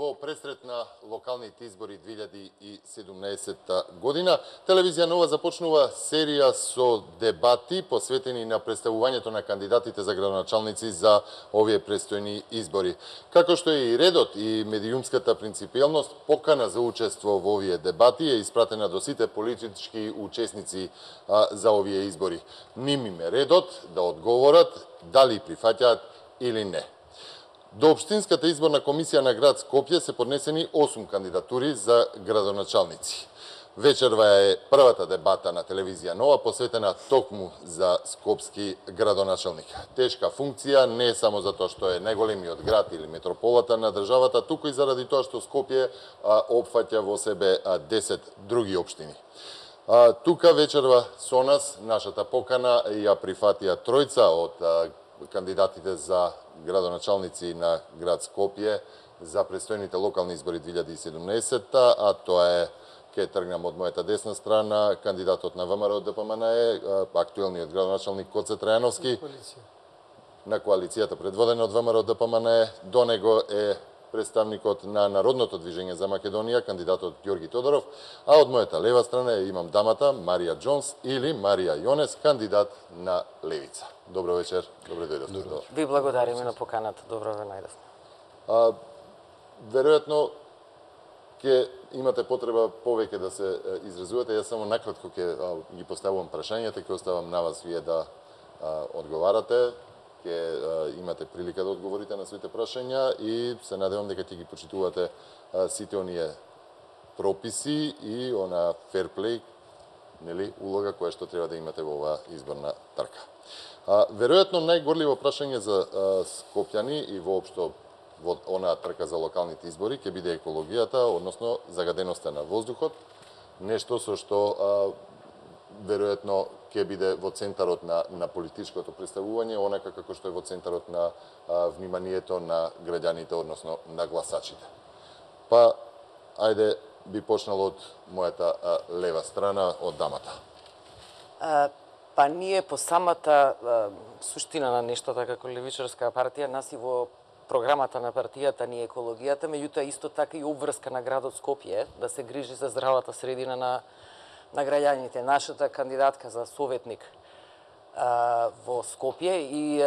во пресрет на локалните избори 2017 година, телевизија Нова започнува серија со дебати посветени на представувањето на кандидатите за градоначалници за овие престојни избори. Како што е и редот и медиумската принципиелност, покана за учество во овие дебати е испратена до сите политички учесници за овие избори. Ним им е редот да одговорат дали прифаќаат или не. До Општинската изборна комисија на град Скопје се поднесени 8 кандидатури за градоначалници. Вечерва е првата дебата на телевизија Нова посветена токму за скопски градоначалник. Тешка функција не само затоа што е најголемиот град или метрополата на државата, туку и заради тоа што Скопје опфаќа во себе 10 други општини. Тука вечерва со нас нашата покана ја прифатија тројца од кандидатите за градоначалници на град Скопје за престојните локални избори 2017, а тоа е, ке тргнам од мојата десна страна, кандидатот на ВМРО ДПМН е актуелниот градоначалник Коце Трајановски, на коалицијата предводена од ВМРО ДПМН, до него е представникот на Народното движење за Македонија, кандидатот Ѓорги Тодоров, а од мојата лева страна имам дамата Марија Џонс или Марија Јонес, кандидат на Левица. Добро вечер, добре дојдовте. Ви благодариме на поканата, добро ве најдовме. Веројатно ќе имате потреба повеќе да се изразувате, јас само накратко ќе ги поставувам прашањата, ќе оставам на вас вие да одговарате, ќе имате прилика да одговорите на своите прашања и се надевам дека ќе ги почитувате сите оние прописи и она ферплей, нели, улога која што треба да имате во оваа изборна трка. Веројатно најгорливо прашање за скопјани и воопшто во онаа трка за локалните избори ќе биде екологијата, односно загаденоста на воздухот, нешто со што веројатно ќе биде во центарот на политичкото представување, онака како што е во центарот на вниманието на граѓаните, односно на гласачите. Па, ајде би почнал од мојата лева страна, од дамата. Па ние по самата суштина на нештото како левичарска партија, нас и во програмата на партијата ни е екологијата, меѓутоа исто така и обврска на градот Скопје да се грижи за здравата средина на граѓаните. Нашата кандидатка за советник во Скопје и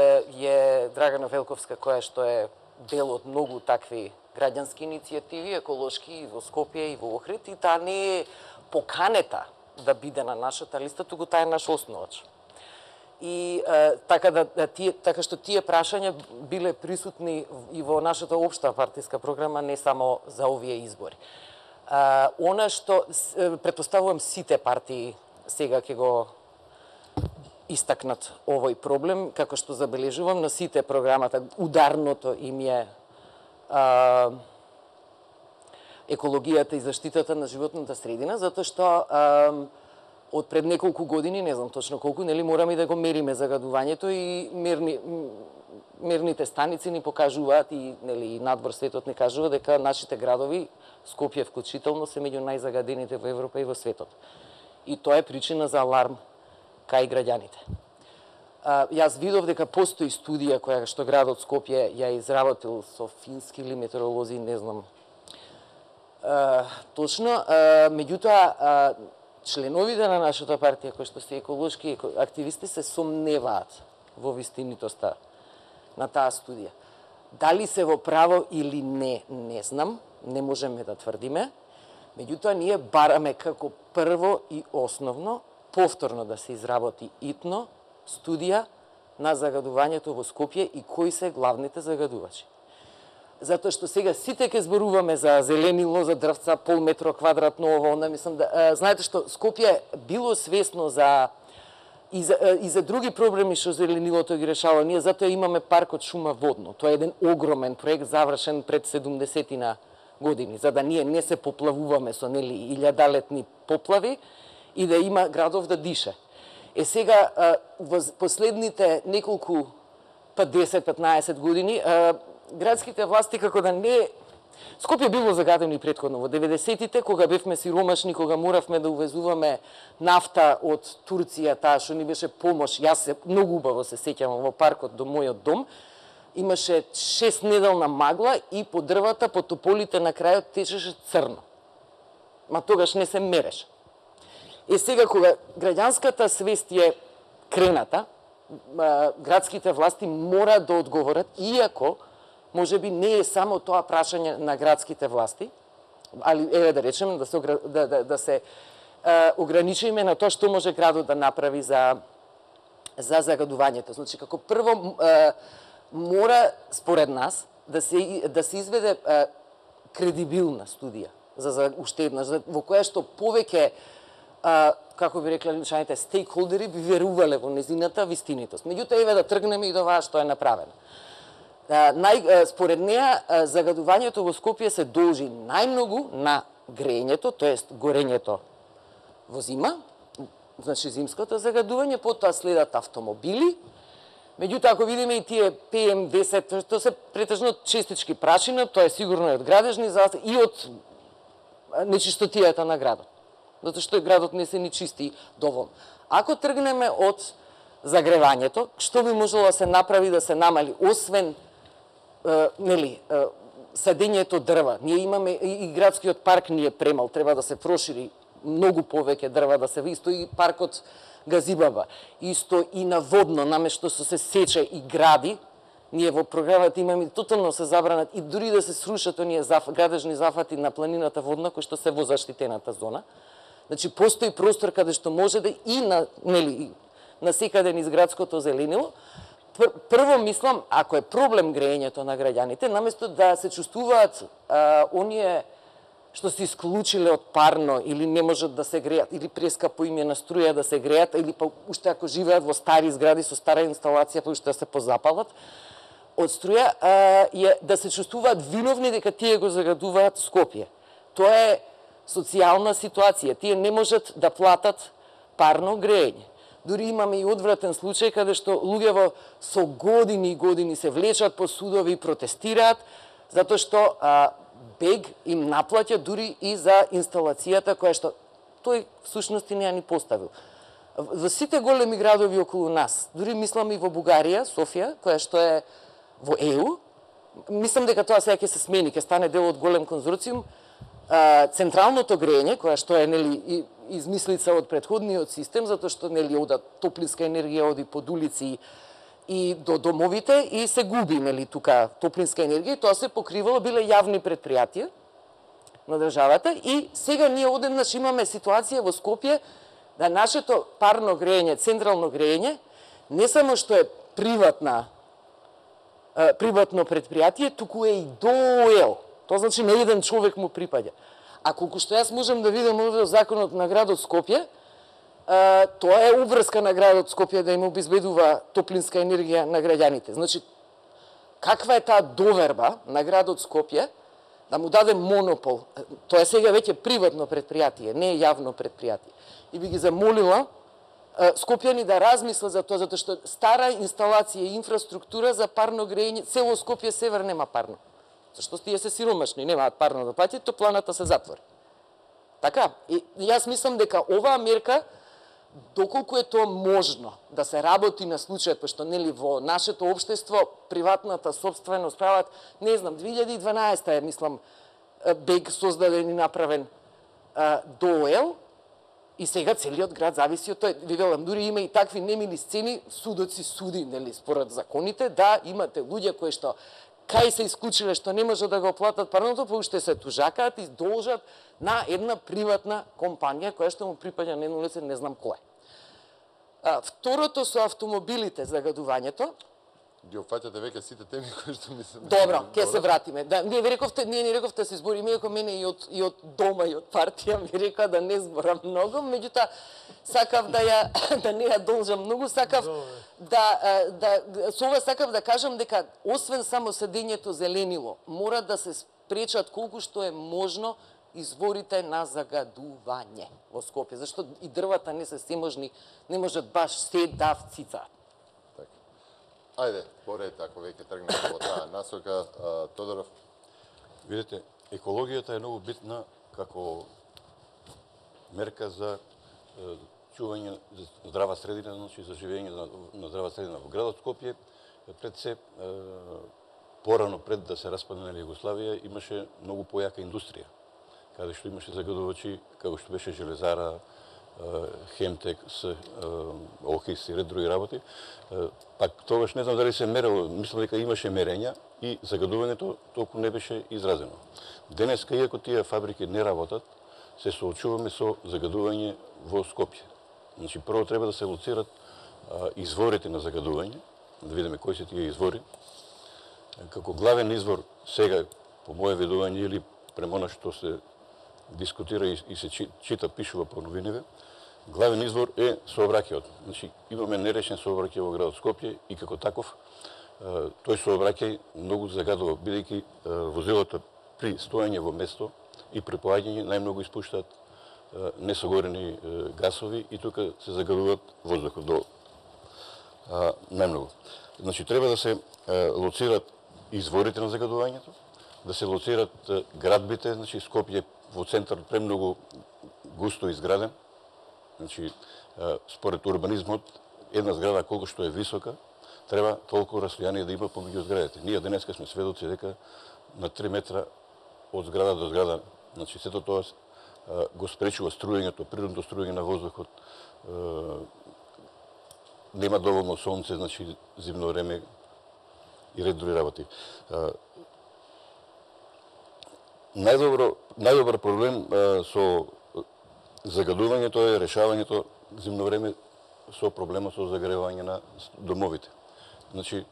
е Драгана Велковска, која што е дел од многу такви граѓански иницијативи, еколошки и во Скопје и во Охрид, и таа не е поканета да биде на нашата листа, туку таа е наш основач. И така што тие прашања биле присутни и во нашата општа партиска програма, не само за овие избори. Она што претпоставувам сите партии сега ќе го истакнат овој проблем, како што забележувам на сите програмата, ударното им е екологијата и заштитата на животната средина, затоа што од пред неколку години, не знам точно колку, нели мораме и да го мериме загадувањето и мерните станици ни покажуваат и нели надвор светот ни кажува дека нашите градови, Скопје вклучително, се меѓу најзагадените во Европа и во светот. И тоа е причина за аларм кај граѓаните. Јас видов дека постои студија која што градот Скопје ја изработил со фински или метеоролози, не знам точно, меѓутоа членовите на нашата партија, кои што се еколошки активисти, се сомневаат во вистинитоста на таа студија. Дали се во право или не знам, не можеме да тврдиме, меѓутоа ние бараме како прво и основно, повторно да се изработи итно студија на загадувањето во Скопје и кои се главните загадувачи. Затоа што сега сите ќе зборуваме за зеленило, за дрвца, пол метро квадратно, ово, мислам да знаете што Скопје било свесно и за други проблеми што зеленилото ги решава. Ние затоа имаме паркот Шума Водно. Тоа е еден огромен проект завршен пред 70-тина години, за да ние не се поплавуваме со нели илјадалетни поплави и да има градов да дише. Сега во последните неколку 10-15 години градските власти како да не Скопје било загадено и претходно во 90-тите, кога бевме сиромашни, кога моравме да увезуваме нафта од Турција, таа што ни беше помош. Јас многу убаво се сеќавам во паркот до мојот дом. имаше 6-неделна магла и по дрвата, по тополите на крајот течеше црно. Ма тогаш не се мереше. И сега кога граѓанската свест е крената, градските власти мора да одговорат, иако може би не е само тоа прашање на градските власти, али еве да речеме да се ограничиме на тоа што може градот да направи за загадувањето. Значи како прво мора според нас да се изведе кредибилна студија за уште една во која што повеќе како би рекле личаните стейкхолдери би верувале во незината вистинитост. Меѓутоа еве да тргнеме и до оваа што е направено. Според неа загадувањето во Скопје се должи најмногу на грењето, тоест горењето во зима, значи зимското загадување, потоа следат автомобили. Меѓутоа, ако видиме и тие PM10, тоа се претежно честички прашина, тоа е сигурно и од градежни застав и од нечистотијата на градот. Затоа што градот не се ни чисти доволно. Ако тргнеме од загревањето, што би можело да се направи да се намали, освен садењето дрва. Ние имаме и градскиот парк ни е премал, треба да се прошири многу повеќе дрва, да се исто и паркот Газибаба, исто и на водно, наместо што се сече и гради, ние во програмата имаме тотално се забранат и дури да се срушат оние градежни зафати на планината водна кои што се во заштитената зона. Значи постои простор каде што може да и на секаде низ градското зеленило. Прво мислам, ако е проблем грејењето на граѓаните, наместо да се чувствуваат оние што се исклучиле од парно или не можат да се греат, или прескапо им е на струја да се греат, или па уште ако живеат во стари згради со стара инсталација, па уште да се позапалат од струја, е да се чувствуваат виновни дека тие го загадуваат Скопје. Тоа е социјална ситуација. Тие не можат да платат парно грејење. Дури имаме и одвратен случај каде што луѓе со години и години се влечат по судови и протестираат, затоа што БЕГ им наплаќа дури и за инсталацијата која што тој всушност не ја ни поставил. Во сите големи градови околу нас, дури мислам и во Бугарија, Софија, која што е во ЕУ, мислам дека тоа сега ќе се смени, ќе стане дел од голем конзорциум, централното грејење, која што е измислица од претходниот систем, затоа што ода топлинска енергија оди под улици и до домовите и се губи тука топлинска енергија, тоа се покривало, биле јавни предпријатија на државата и сега ние одеднаш имаме ситуација во Скопје да нашето парно грејење, централно грејење, не само што е приватно предпријатие, туку е и ДОО. Тоа значи на еден човек му припаѓа. А колку што јас можам да видам во законот на градот Скопје, тоа е обврска на градот Скопје да им обезбедува топлинска енергија на граѓаните. Значи, каква е таа доверба на градот Скопје да му даде монопол? Тоа е сега веќе приватно предпријатие, не е јавно предпријатие. И би ги замолила скопјани да размислат за тоа, затоа што стара инсталација и инфраструктура за парно грејење, цело Скопје север нема парно. Зашто тие се сиромашни, немаат парно да платат, топланата се затвори. Така, и јас мислам дека оваа мерка, доколку е тоа можно да се работи на случајот, пошто во нашето општество приватната собственост прават, не знам, 2012 е, мислам, БЕГ создаден и направен ДОЕЛ, и сега целиот град зависи од тој. Ви велам, дури има и такви немили сцени, судоци суди, според законите, да имате луѓе кои што кај се исклучиле што не може да го платат парното, па уште се тужакаат и должат на една приватна компанија која што му припаѓа на едно лице, не знам кој. Второто со автомобилите, загадувањето. Ги опфаќате веќе сите теми кои што мислам. Добро, ќе се вратиме. Да, ние не рековте да се збориме, иако мене и од дома и од партија ми рекоа да не зборам многу, меѓутоа сакав да не ја должам многу, сакав со ова сакав да кажам дека освен само седењето зеленило, мора да се спречат колку што е можно изворите на загадување во Скопје, зашто и дрвата не се всеможни, не можат баш се да вцицаат. Ајде, поред, ако веќе тргнете во таа насока, Тодоров. Видете, екологијата е многу битна како мерка за чување здрава средина, значи за живење на здрава средина во градот Скопје пред се порано пред да се распадне на Југославија имаше многу појака индустрија, каде што имаше загадувачи како што беше железара, Хемтек, Охис и ред други работи. Пак тогаш не знам дали се мерело, мислам дека имаше мерења и загадувањето толку не беше изразено. Денеска, иако тие фабрики не работат, се соочуваме со загадување во Скопје. Значи, прво треба да се лоцират изворите на загадување, да видиме кои се тие извори. Како главен извор сега, по моје видување или према она што се дискутира и се чита, пишува по новиниве, главен извор е сообраќајот. Значи, имаме нерешен сообраќај во градот Скопје и како таков тој сообраќај многу загадува, бидејќи возилата при стоење во место и при поаѓање најмногу испуштаат несогорени гасови и тука се загадуваат воздухот до најмногу. Значи, треба да се лоцират изворите на загадувањето, да се лоцират градбите, значи Скопје во центар премногу густо изграден. Значи, според урбанизмот, една зграда колку што е висока, треба толку расстојание да има помеѓу зградите. Ние денеска сме сведоци дека на 3 метра од зграда до зграда, значи сето тоа го спречува струјењето, природното струјење на воздухот, нема доволно сонце, значи зимно време и ред други работи. Најдобар проблем со загадувањето е решавањето зимно време со проблемот со загревање на домовите. Значи,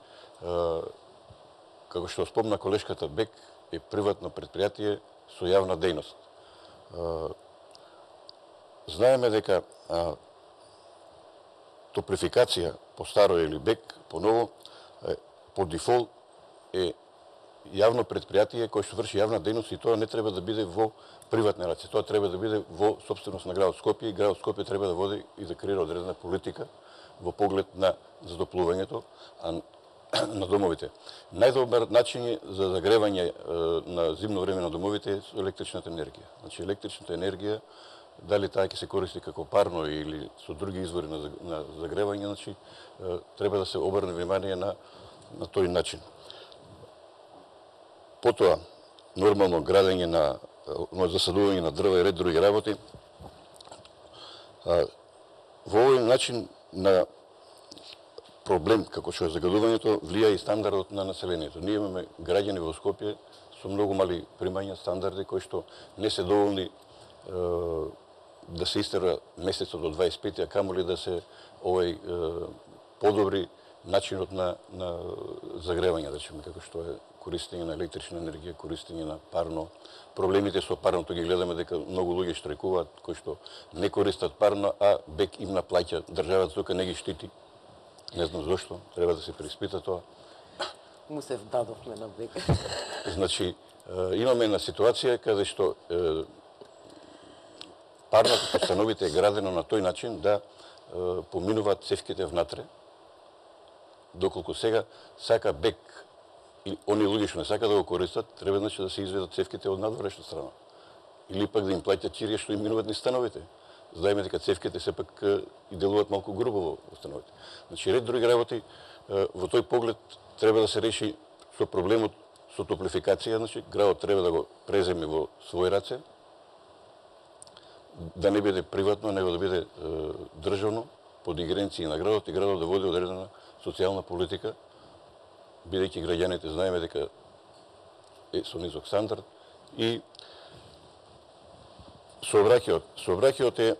како што спомна колешката Бек, е приватно предпријатие со јавна дејност. Знаеме дека топлификација по старо или Бек, по ново, по дефолт е јавно предпријатие кој што врши јавна дејност и тоа не треба да биде во приватни раце. Тоа треба да биде во собственост на градот Скопје и градот Скопје треба да води и да креира одредена политика во поглед на затоплувањето на домовите. Најдобар начин за загревање на зимно време на домовите е со електричната енергија. Значи, електричната енергија, дали таа ќе се користи како парно или со други извори на загревање, значи, треба да се обрне внимание на тој начин. Потоа, нормално градење на засадување на дрва и ред други работи. Во овој начин на проблем, како што е загадувањето, влија и стандардот на населението. Ние имаме граѓани во Скопје со многу мали примања, стандарди кои што не се доволни да се истера месецот до 25, а камоли да се подобри начинот на загревање, да речеме, како што е користење на електрична енергија, користење на парно. Проблемите со парното ги гледаме дека многу луѓе штрajкуваат кои што не користат парно, а Бек им наплаќа. Државата тука не ги штити. Не знам зошто, треба да се преиспита тоа. Му се вдадовме на Бек. Значи, имаме една ситуација каде што парното по становите е градено на тој начин да поминуваат цевките внатре, доколку сега сака Бек и они луѓе што не сака да го користат, треба значи да се изведат цевките од надворешна страна. Или пак да им плаќат чирија што им минуваат низ становите. Знаеме дека цевките сепак и делуваат малку грубо во становите. Значи, ред други работи, во тој поглед треба да се реши со проблемот со топлификација, значи, градот треба да го преземе во своји раце, да не биде приватно, него да биде државно, под ингеренција на градот и градот да води одредена социјална политика, бидејќи граѓаните знаеме дека е со низок стандард и сообраќајот е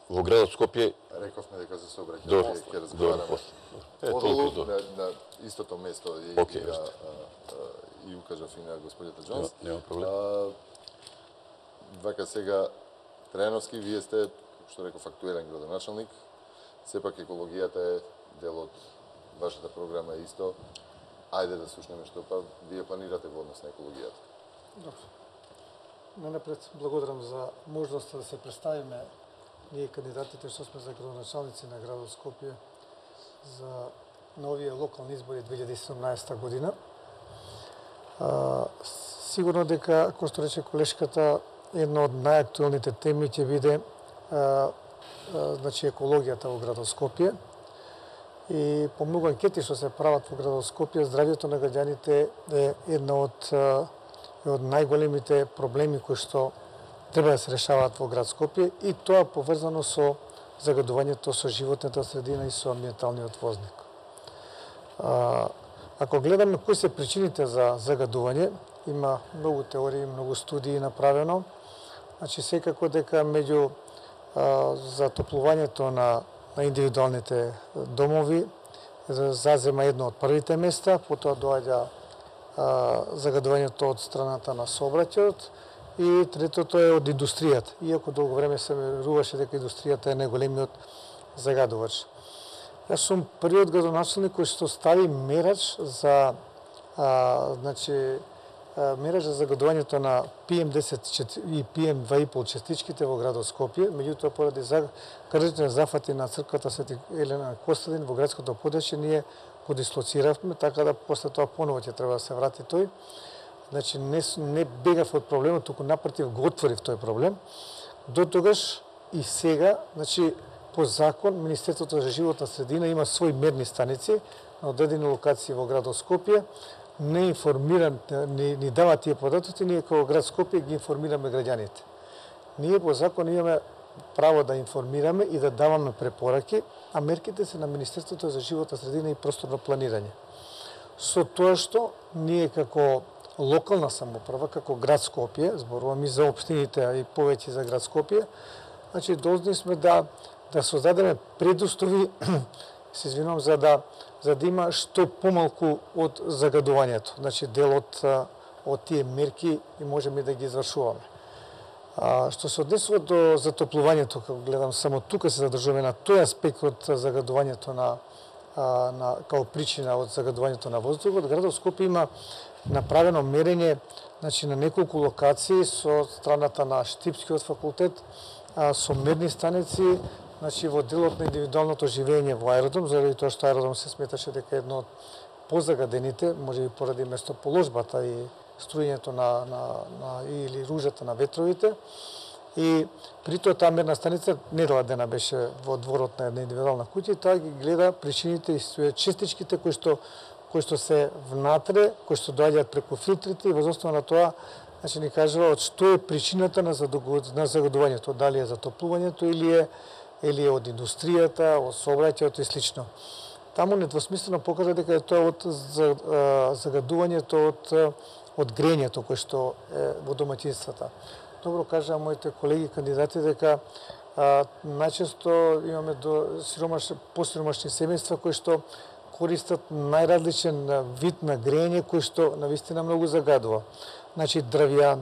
во градот Скопје. Рековме дека за сообраќај ќе разговараме подолу на истото место и укажав и на господјата Џонс. Нема проблем. Вака сега Трајановски, вие сте, како што реков, актуелен градоначалник. Сепак екологијата е дел од вашата програма исто. Ајде да слушнеме што па вие планирате во однос на екологијата. Добро. Најнапред благодарам за можноста да се представиме ние кандидатите што сме за градоначалници на градот Скопје за новите локални избори 2017 година. Сигурно дека, како што рече колешката, една од најактуелните теми ќе биде значи екологијата во градот Скопје И по многу анкети што се прават во градот Скопје, здравјето на граѓаните е една од најголемите проблеми кои што треба да се решаваат во град Скопје, и тоа поврзано со загадувањето со животната средина и со амбиенталниот возник. Ако гледаме кои се причините за загадување, има многу теории, многу студии направено. Значи секако дека меѓу затоплувањето на индивидуалните домови зазема едно од првите места, потоа доаѓа загадувањето од страната на сообраќајот и третото е од индустријата. Иако долго време се веруваше дека индустријата е најголемиот загадувач. Јас сум првиот градоначалник кој што стави мерач за мерач за загадувањето на PM10 и PM2,5 частичките во градот Скопје, меѓутоа поради кржични зафати на црквата Свети Елена Костадин во градското подрачје ние го дислоциравме, така да после тоа поново ќе треба да се врати тој. Значи не бегав од проблемот, туку напротив го отворив тој проблем. До тогаш и сега, значи по закон Министерството за животна средина има свои мерни станици на одредени локации во градот Скопје. Не информиран, ни дава тие податоци, ние како град Скопје ги информираме граѓаните. Ние по закон имаме право да информираме и да даваме препораки, а мерките се на Министерството за животна средина и просторно планирање. Со тоа што ние како локална самоуправа, како град Скопје, зборувам и за општините, а и повеќе за град Скопје, значи должни сме да создадеме предуслови, се извинувам, за да има што помалку од загадувањето. Значи дел од тие мерки и можеме да ги извршуваме. Што се однесува до затоплувањето, како гледам, само тука се задржуваме на тој аспект од загадувањето као причина од загадувањето на воздухот. Градот Скопје има направено мерење, значи на неколку локации со страната на Штипскиот факултет, со мерни станици, значи во делот на индивидуалното живење во аеродром, заради тоа што аеродром се сметаше дека е едно од позагадените, може би поради местоположбата и струјењето или ружата на ветровите. И при тоа таа мерна станица недела дена беше во дворот на една индивидуална куќа и таа ги гледа причините и честичките кои што се внатре, кои што доаѓаат преку филтрите и во основа на тоа значи ни кажува од што е причината на загадувањето, дали е затоплувањето или е од индустријата, од сообраќајот и слично. Таму недвосмислено покажа дека е тоа од загадувањето од грењето кој што е во домаќинствата. Добро кажа моите колеги кандидати дека најчесто имаме посиромашни семејства кои што користат најразличен вид на грење кој што навистина многу загадува. Значи дрвја,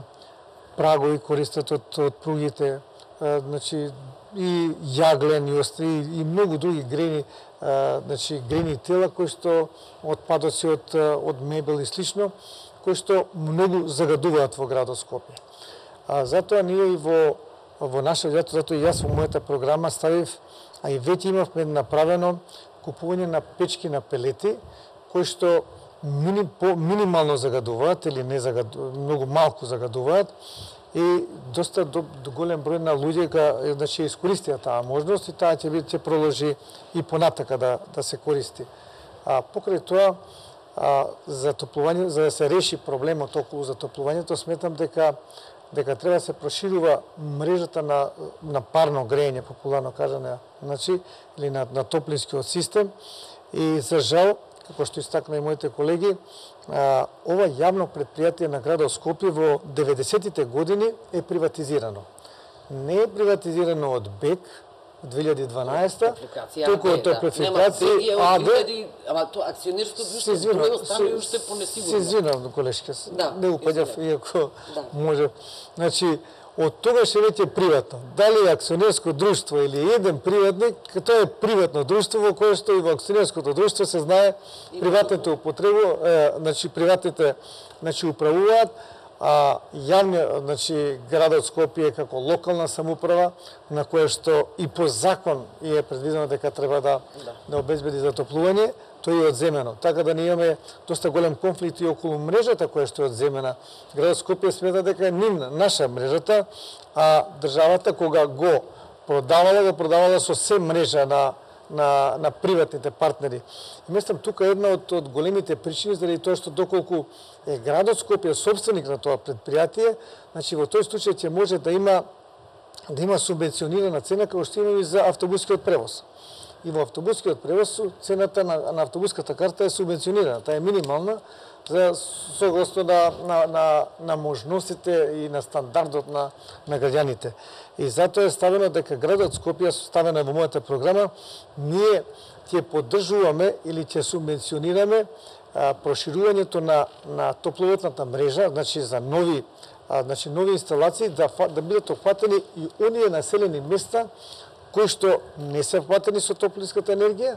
прагови користат од пругите, значи и јаглен и многу други грени, значи грени тела кои што отпадоци од мебел и слично, кои што многу загадуваат во градот Скопје. Затоа ние и во наша затоа и јас во мојата програма ставив, а и веќе имавме направено купување на печки на пелети кои што минимално загадуваат или многу малку загадуваат и доста голем број на луѓе значи искористија таа можност и таа ќе продолжи и понатака да се користи. Покрај тоа затоплување, за да се реши проблемот околу затоплувањето, сметам дека треба да се проширува мрежата на парно грење, популарно кажано, значи, или на топлинскиот систем. И за жал, како што истакна и моите колеги, ова јавно предпријатие на градот Скопје во 90-тите години е приватизирано. Не е приватизирано од БЕК, 2012-та, туку од Топлификација АД. Ама тоа акционерско друштво од друга страна уште понесигурно. Се извинувам, колешке, не упаѓав, иако може. Значи, од тогаш е веќе приватно. Дали е акционерско друштво или еден приватник, тоа е приватно друштво во кое што и во акционерското друштво се знае приватните употребу, значи приватните управуваат, јавниот, значи градот Скопје како локална самоуправа на која што и по закон е предвидено дека треба да обезбеди затоплување, тој е одземено. Така да ние имаме доста голем конфликт и околу мрежата која што е одземена. Градот Скопје смета дека е наша мрежата, а државата кога го продавала со се мрежа на приватните партнери. И мислам тука една од големите причини заради тоа што доколку е градот Скопје собственик на тоа предпријатие, значи во тој случај ќе може да има субвенционирана цена како што има и за автобускиот превоз. И во автобускиот превоз цената на автобуската карта е субвенционирана, таа е минимална за согласно на можностите и на стандардот на граѓаните. И затоа е ставено дека градот Скопје, ставено во мојата програма, ние ќе поддржуваме или ќе субвенционираме проширувањето на топловодната мрежа, значи за нови инсталации да бидат опфатени и оние населени места кои што не се опфатени со топлинската енергија,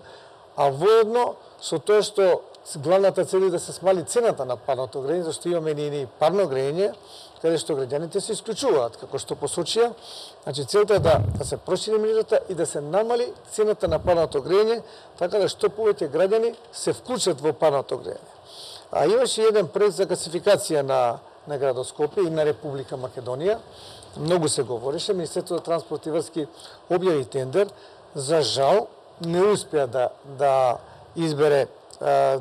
а воедно со тоа што главната цел е да се смали цената на парното грејење, зашто имаме и парно грејење, каде што граѓаните се исклучуваат, како што посочија. Значи целта е да се прошири мрежата и да се намали цената на парното грејење, така да што повеќе граѓани се вклучат во парното грејење. А имаше еден проект за гасификација на градот Скопје и на Република Македонија. Многу се говореше, Министерството за транспорт и врски објави тендер, за жал не успеа да избере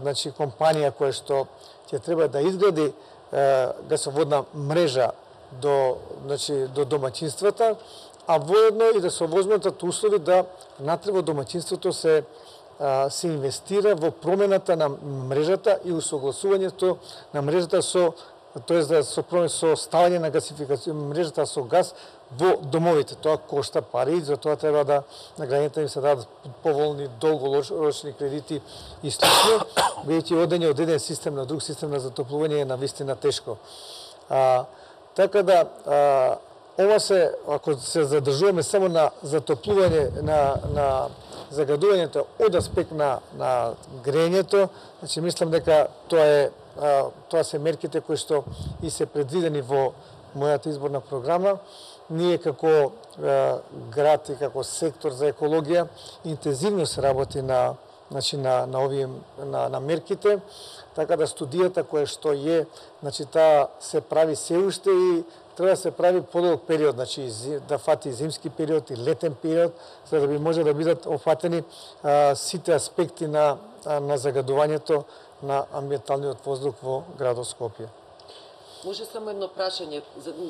значи компанија која што ќе треба да изгради гасоводна мрежа до домаќинствата, а воедно и да се овозможат услови да внатре во домаќинството се инвестира во промената на мрежата и усогласувањето на мрежата со ставање на гасификација мрежата со газ во домовите. Тоа кошта пари и затоа треба да на граѓаните им се дадат поволни долгорочни кредити и слично, бидејќи одење од еден систем на друг систем на затоплување е навистина тешко. Така да ова се, ако се задржуваме само на затоплување на загадувањето од аспект на грејењето, значи мислам дека тоа се мерките кои што и се предвидени во мојата изборна програма. Ние како град и како сектор за екологија интензивно се работи на мерките, така да студијата која што е, значи таа се прави се уште и треба да се прави подолг период, значи да фати зимски период и летен период, за да би може да бидат опфатени сите аспекти на загадувањето на амбиенталниот воздух во градот Скопје. Може само едно прашање.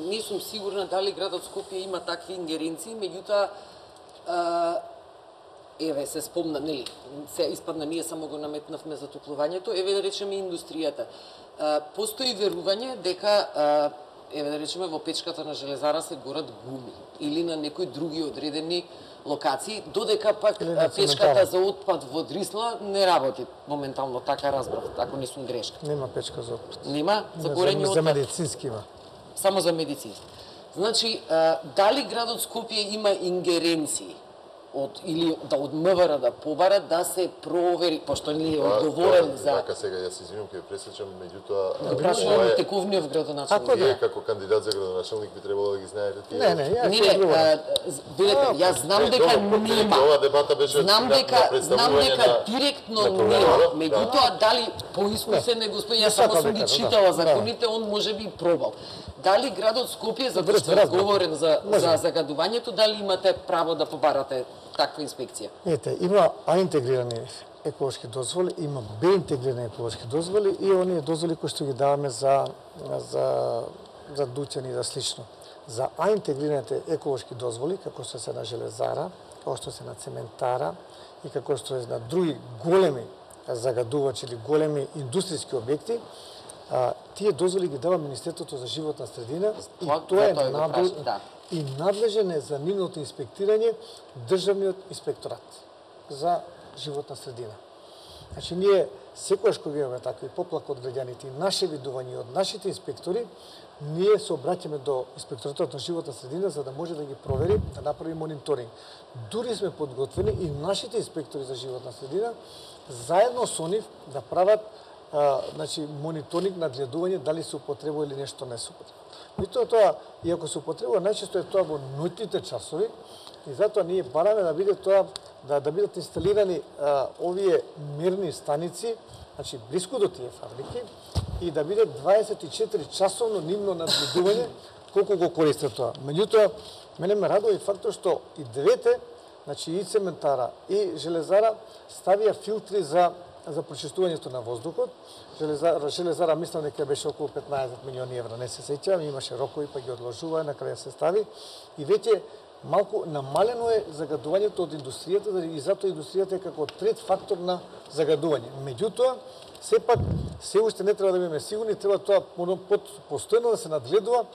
Не сум сигурна дали градот Скопје има такви ингеренции, меѓутоа еве се спомна, нели, се испадна, ние само го наметнавме затоплувањето, еве да речеме индустријата. Постои верување дека еве да речеме во печката на железара се горат гуми или на некои други одредени локации, додека пак печката за отпад во Дрисла не работи моментално, така разбрав, ако не сум грешка. Нема печка за отпад. Нема за горење отпад. За медицински има. Само за медицински. Значи, дали градот Скопје има ингеренции или од МВР да побара да се провери, пошто не е одговорен за... Така сега, јас извинувам, ќе пресечам, меѓутоа... Прашуваме Тековниот градоначалник. Вие како кандидат за градоначалник би требало да ги знаете тие... Не, видете, јас знам дека нема. Ова дебата беше знам дека директно нема. Меѓутоа, дали поискусен е господин, јас само сум ги читала законите, он може би пробал. Дали градот Скопје, затоа што е одговорен за загадувањето, дали имате право да побарате таква инспекција? Ете, има интегрирани еколошки дозволи, има интегрирани еколошки дозволи и оние дозволи кои што ги даваме за дуќани и за слично. За интегрираните еколошки дозволи, како што се на железара, како што се на цементара и како што е на други големи загадувачи или големи индустријски објекти, тие дозволи ги дава Министерството за животна средина и тоа е надлежен за нивното инспектирање Државниот инспекторат за животна средина. Значи, ние секојаш кога имаме такви поплака од граѓаните и наше видување од нашите инспектори, ние се обраќаме до Инспекторатот на животна средина за да може да ги провери, да направи мониторинг. Дури сме подготвени и нашите инспектори за животна средина заедно со нив да прават мониторинг, надгледување дали се употребува или нешто не се употребува. И тоа, и ако се употребува, најчесто е тоа во ноќните часови, и затоа ние бараме да биде тоа, да бидат инсталирани овие мерни станици, значи блиску до тие фабрики, и да биде 24 часовно нивно надгледување колку го користат тоа. Меѓутоа, мене ме радува и фактот што и двете значи и цементара, и железара ставија филтри за прочистувањето на воздухот. Железара мислам дека беше околу 15 милиони евра, не се сеќавам, имаше рокови па ги одложува, на крај се стави и веќе малку намалено е загадувањето од индустријата и затоа индустријата е како трет фактор на загадување. Меѓутоа, сепак се уште не треба да бидеме сигурни, треба тоа постојано да се надгледува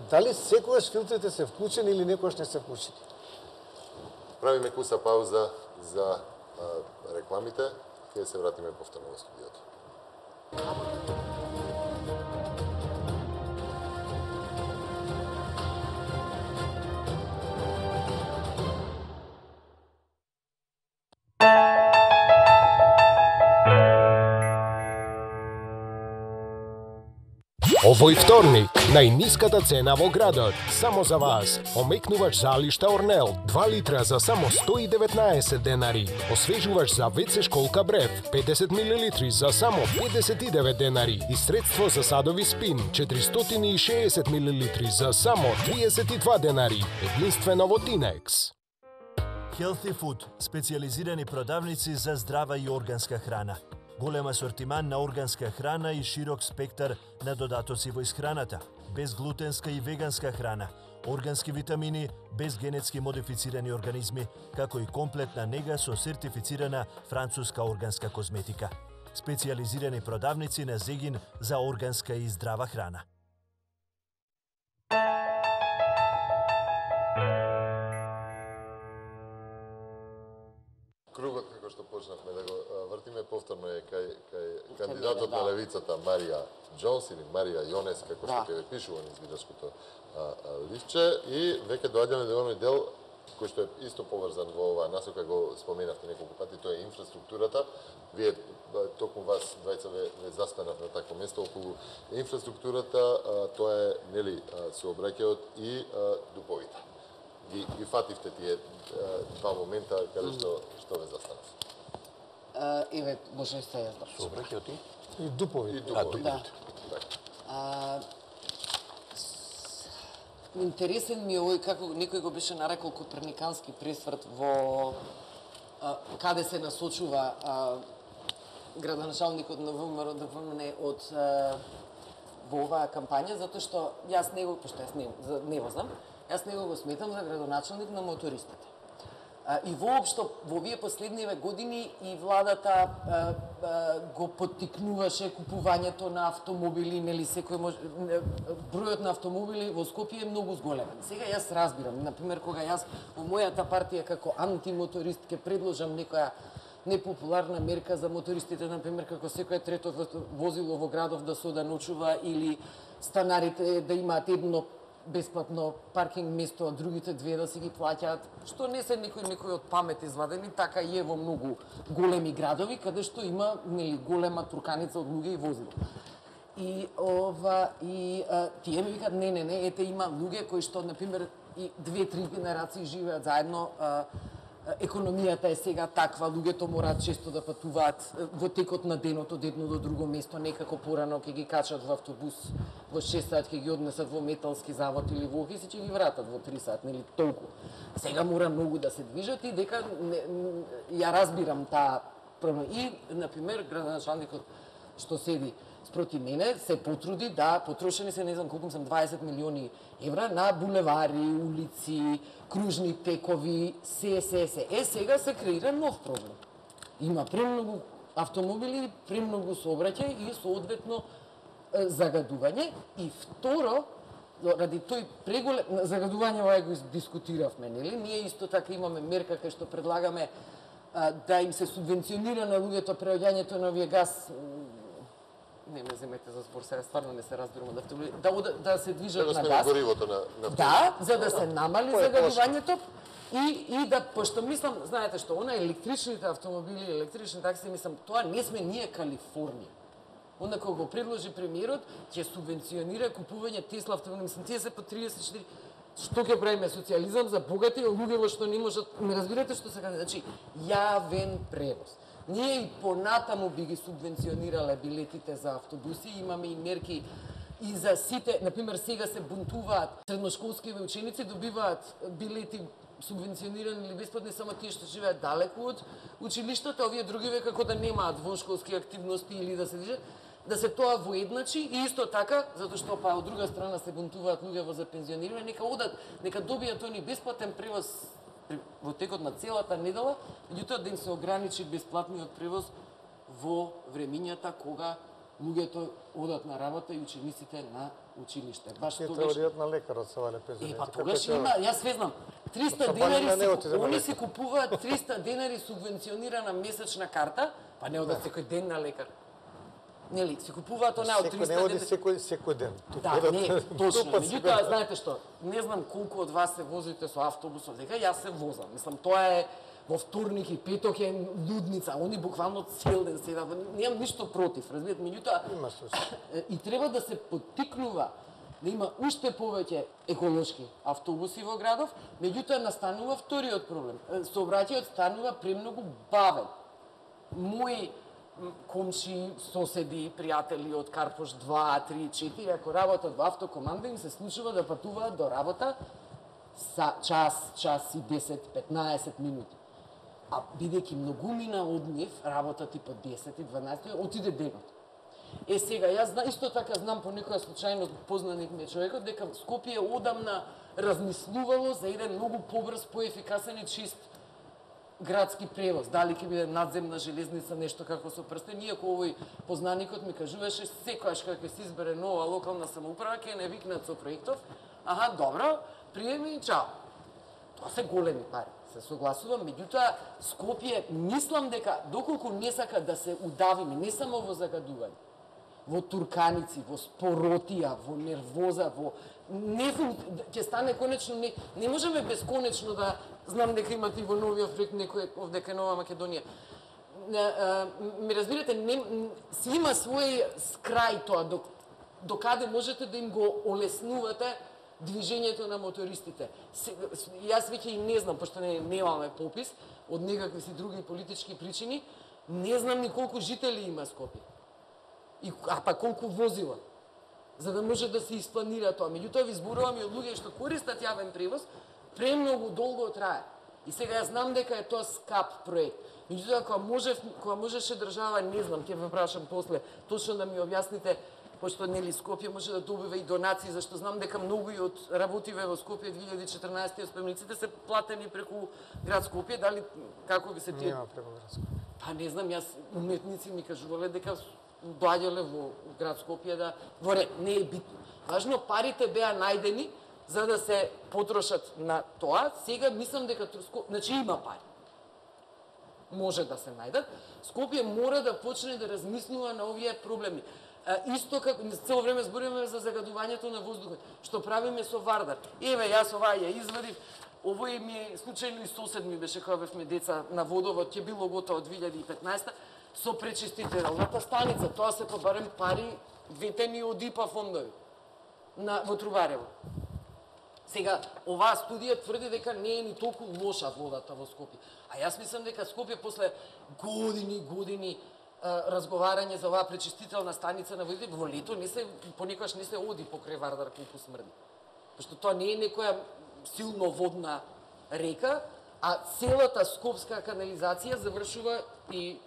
дали секогаш филтрите се вклучени или некогаш не се вклучени. Правиме куса пауза за рекламите, ќе се вратиме повторно во студиото. Овој вторник, најниската цена во градот, само за вас. Омекнувач за алишта Орнел, 2 литра за само 119 денари. Освежуваш за WC школка Брев, 50 мл за само 59 денари. И средство за садови спин, 460 мл за само 32 денари. Единствено во Тинекс. Healthy Food, специјализирани продавници за здрава и органска храна. Голем асортиман на органска храна и широк спектар на додатоци во исхраната, безглутенска и веганска храна, органски витамини, без генетски модифицирани организми, како и комплетна нега со сертифицирана француска органска козметика. Специјализирани продавници на Зегин за органска и здрава храна. Кругот, како што почнавме да го вртиме, повторно е кај кандидатот на левицата Марија Џонс или Марија Јонес, како што ќе ве пишува низ видешкото листче, и веќе доаѓаме до оној дел кој што е исто поврзан во оваа насока, го споменавте неколку пати, тоа е инфраструктурата. Вие токму вас двајца ве застанав на такво место околу инфраструктурата, тоа е нели сообраќајот и дуповите. Ги фативте тие два момента каде што ве застанав. Еве, може се јас да. Сообраќајот И дупови. Да. Интересен ми е овој, како некој го беше нарекол, коперникански пресврт во каде се насочува градоначалникот на ВМРО ДПМН од во оваа кампања, затоа што јас него, пошто јас не го знам, јас него го сметам за градоначалник на мотористите. И воопшто во овие последниве години и владата го поттикнуваше купувањето на автомобили, нели секој може, бројот на автомобили во Скопје е многу зголемен. Сега јас разбирам, например, кога јас во мојата партија како антимоторист ќе предложам некоја непопуларна мерка за мотористите, например, како секој трето возило во градов да се оданочува или станарите да имаат едно бесплатно паркинг место, а другите две да си ги плаќаат, што не се некој од памет извадени, така и е во многу големи градови, каде што има нели голема турканица од луѓе и возила. И тие ми викаат не, ете има луѓе кои што например и 2-3 генерации живеат заедно, економијата е сега таква, луѓето мораат често да патуваат во текот на денот од едно до друго место, некако порано ќе ги качат во автобус во 6 сат, ќе ги однесат во металски завод или во офис и ќе ги вратат во 3 сат, нели толку. Сега мора многу да се движат и дека ја разбирам таа проблем. И, например, градоначалникот што седи спроти мене се потруди да потрошени се, не знам колку сам, 20 милиони евра на булевари, улици, кружни текови, се. Сега се креира нов проблем. Има премногу автомобили, премногу сообраќај и соодветно загадување. И второ, ради тој преголем загадување, ова го дискутиравме, нели? Ние исто така имаме мерка кај што предлагаме да им се субвенционира на луѓето преоѓањето на овие газ, не ме земете за збор, сега стварно не се разбирам од автомобили, да се движат на газ. Да, за да се намали загадувањето и да, пошто мислам, знаете што, она електричните автомобили, електрични такси, мислам, тоа не сме ние Калифорнија. Онда кога го предложи премиерот, ќе субвенционира купување Тесла автомобили, мислам, тие се по 34. Што ќе правиме, социјализам за богати, луѓе што не можат, не разбирате што се каже, значи јавен превоз. Ние и понатаму би ги субвенционирале билетите за автобуси, имаме и мерки и за сите, например, сега се бунтуваат средношколски ученици, добиваат билети субвенционирани или бесплатни само тие што живеат далеку од училиштата, овие другиве како да немаат воншколски активности или да се движат, да се тоа воедначи и исто така, затоа што па од друга страна се бунтуваат луѓе за пензионирање, нека одат, нека добијат они бесплатен превоз во текот на целата недела, меѓутоа да им се ограничи бесплатниот превоз во времињата кога луѓето одат на работа и учениците на училиште. Баш Тие тогаш треба да на лекарот се вале пензионерите. па тогаш има, јас све знам, 300 денари, они се купуваат 300 денари субвенционирана месечна карта, па не одат секој ден на лекар. Нели, се купуваат она од 300 не оди секој ден. Да, не, точно. Меѓутоа, знаете што, не знам колку од вас се возите со автобусот, дека јас се возам. Мислам, тоа е во вторник и петок е лудница, они буквално цел ден седат. Немам ништо против, разбирате, меѓутоа и треба да се поттикнува да има уште повеќе еколошки автобуси во градов, меѓутоа настанува вториот проблем. Сообраќајот станува премногу бавен. Мои комши, соседи, пријатели од Карпош 2, 3, 4, ако работат во автокоманда, им се случува да патуваат до работа за час и 10-15 минути. А бидејќи многумина од нив работат и по 10 и 12, отиде денот. Сега, јас исто така знам по некоја случајно познаник ми човекот, дека Скопје одамна размислувало за еден многу побрз, поефикасен и чист градски превоз, дали ќе биде надземна железница, нешто како со прстен, иако овој познаникот ми кажуваше секогаш кога ќе се избере нова локална самоуправа, ќе не викнат со проектов, добро, приеми и чао. Тоа се големи пари, се согласувам, меѓутоа Скопје мислам дека доколку не сака да се удавиме, не само во загадување, во турканици, во споротија, во нервоза, во ќе стане конечно не можеме бесконечно да знам дека имате и во новиот проект некој овдека Нова Македонија. Ми разбирате, си има свој крај тоа до каде можете да им го олеснувате движењето на мотористите. Јас веќе и не знам, пошто немаме попис од некакви си други политички причини, не знам ни колку жители има Скопје. Па колку возила, за да може да се испланира тоа. Меѓутоа ви зборувам и од луѓе што користат јавен превоз, премногу долго трае. И сега јас знам дека е тоа скап проект. Меѓутоа кога можеше држава, не знам, ќе ве прашам после, точно да ми објасните, пошто нели Скопје може да добива и донации, зашто знам дека многу и од работиве во Скопје 2014 спремниците се платени преку град Скопје, дали како ви се тие? Нема преку град Скопје. Па не знам, јас уметници ми кажувале дека доаѓале во град Скопје да не е битно. Важно парите беа најдени за да се потрошат на тоа. Сега мислам дека значи има пари. Може да се најдат. Скопје мора да почне да размислува на овие проблеми. Исто како цело време зборуваме за загадувањето на воздухот, што правиме со Вардар. Еве јас оваа ја извадив. Овој ми случајно и сосед ми беше кога бевме деца на водовод, ќе било готово 2015 со пречистителната станица. Тоа се по барем пари ветени од ИПА фондови во Трубарево. Сега, оваа студија тврди дека не е ни толку лоша водата во Скопје. А јас мислам дека Скопје после години разговарање за оваа пречистителна станица на водите, во лето понекогаш не се оди покрај Вардар колку смрди. Пошто тоа не е некоја силно водна река, а целата скопска канализација завршува и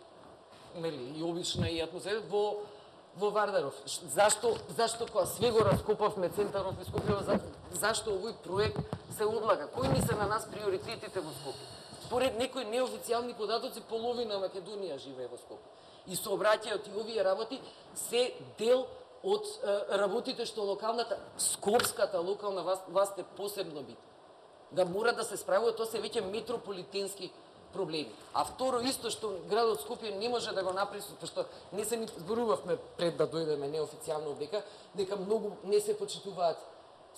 обична и атмосфера во Вардаров. Зашто кога све го раскопавме центарот во Скопје, зашто овој проект се одлага? Кои ни се на нас приоритетите во Скопје? Според некои неофицијални податоци, половина Македонија живее во Скопје. И сообраќајот и овие работи се дел од работите што скопската локална власт е посебно битна. Да мора да се справува, тоа се веќе метрополитенски проблеми. А второ исто што градот Скопје не може да го направи, пошто не се ни зборувавме пред да дојдеме неофицијално дека многу не се почитуваат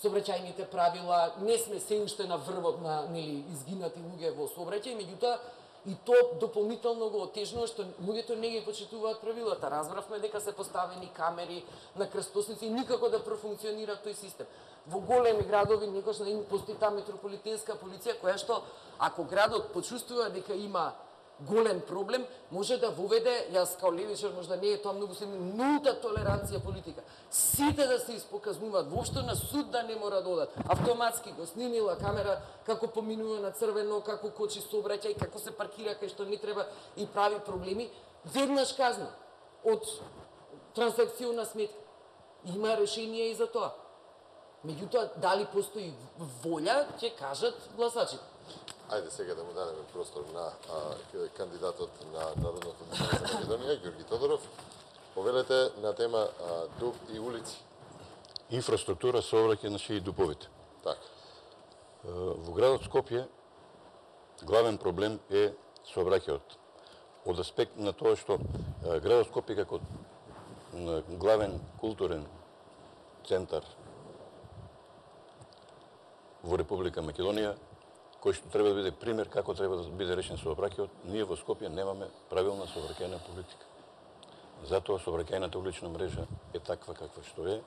сообраќајните правила, не сме се уште на врвот на изгинати луѓе во сообраќај, меѓутоа и то дополнително го отежнува што луѓето не ги почитуваат правилата. Разбравме дека се поставени камери на крстосници и никако да профункционира тој систем. Во големи градови некош постои таа метрополитенска полиција која што ако градот почувствува дека има голем проблем, може да воведе, јас као левичар можда не е тоа многу се нулта толеранција политика. Сите да се испоказнуваат, воопшто на суд да не мора да одат. Автоматски го снимила камера како поминува на црвено, како кочи сообраќај, како се паркира кај што не треба и прави проблеми, веднаш казна од трансакциона сметка. Има решение и за тоа. Меѓутоа, дали постои волја, ќе кажат гласачите. Ајде сега да му дадеме простор на кандидатот на Народното движење за Македонија, Ѓорги Тодоров. Повелете на тема дуп и улици. Инфраструктура, сообраќај, значи и дуповите. Така. Во градот Скопје главен проблем е сообраќајот. Од аспект на тоа што градот Скопје како главен културен центар во Република Македонија, кој што треба да биде пример како треба да биде решен сообраќајот, ние во Скопје немаме правилна сообраќајна политика. Затоа сообраќајната улична мрежа е таква каква што е.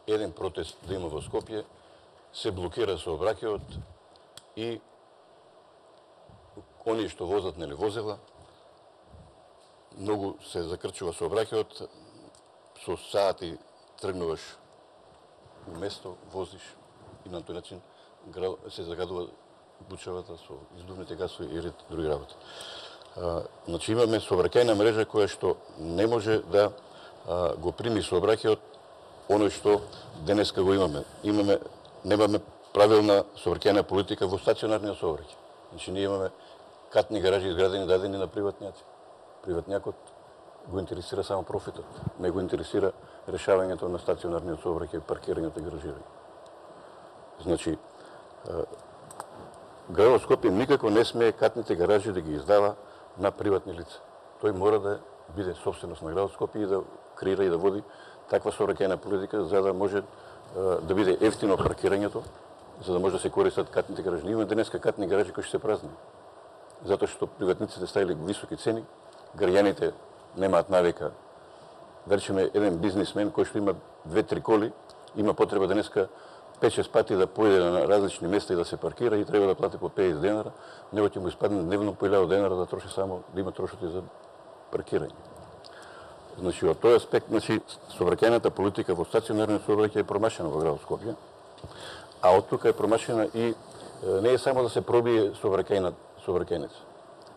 Еден протест да има во Скопје, се блокира сообраќајот и оние што возат нели возила, многу се закрчува сообраќајот, со сати тргнуваш у место, возиш и на тој начин се загадува бучавата со издувните гасови и ред други работи. Значи имаме сообраќајна мрежа која што не може да го прими сообраќајот оној што денеска го имаме. Немаме правилна сообраќајна политика во стационарниот сообраќај. Значи ние имаме катни гаражи изградени дадени на приватњаци. Приватњакот го интересира само профитот, не го интересира решавањето на стационарниот сообраќај, паркирањето и гаражирање. Значи градот Скопје никако не смее катните гаражи да ги издава на приватни лица. Тој мора да биде собственост на градот Скопје и да креира и да води таква сообраќајна политика за да може да биде ефтино паркирањето, за да може да се користат катните гаражи. Ние имаме денеска катни гаражи кои што се празни. Затоа што приватниците ставиле високи цени, граѓаните немаат навика. Да речеме еден бизнисмен кој што има 2-3 коли, има потреба денеска 5-6 пати да појде на различни места и да се паркира и треба да плати по 50 денара, него ќе му испадне дневно по 1000 денара да троши само, да има трошоти за паркирање. Значи, од тој аспект, значи, сообраќајната политика во стационарниот сообраќај е промашена во градот Скопје, а од тука е промашена и не е само да се пробие сообраќајница.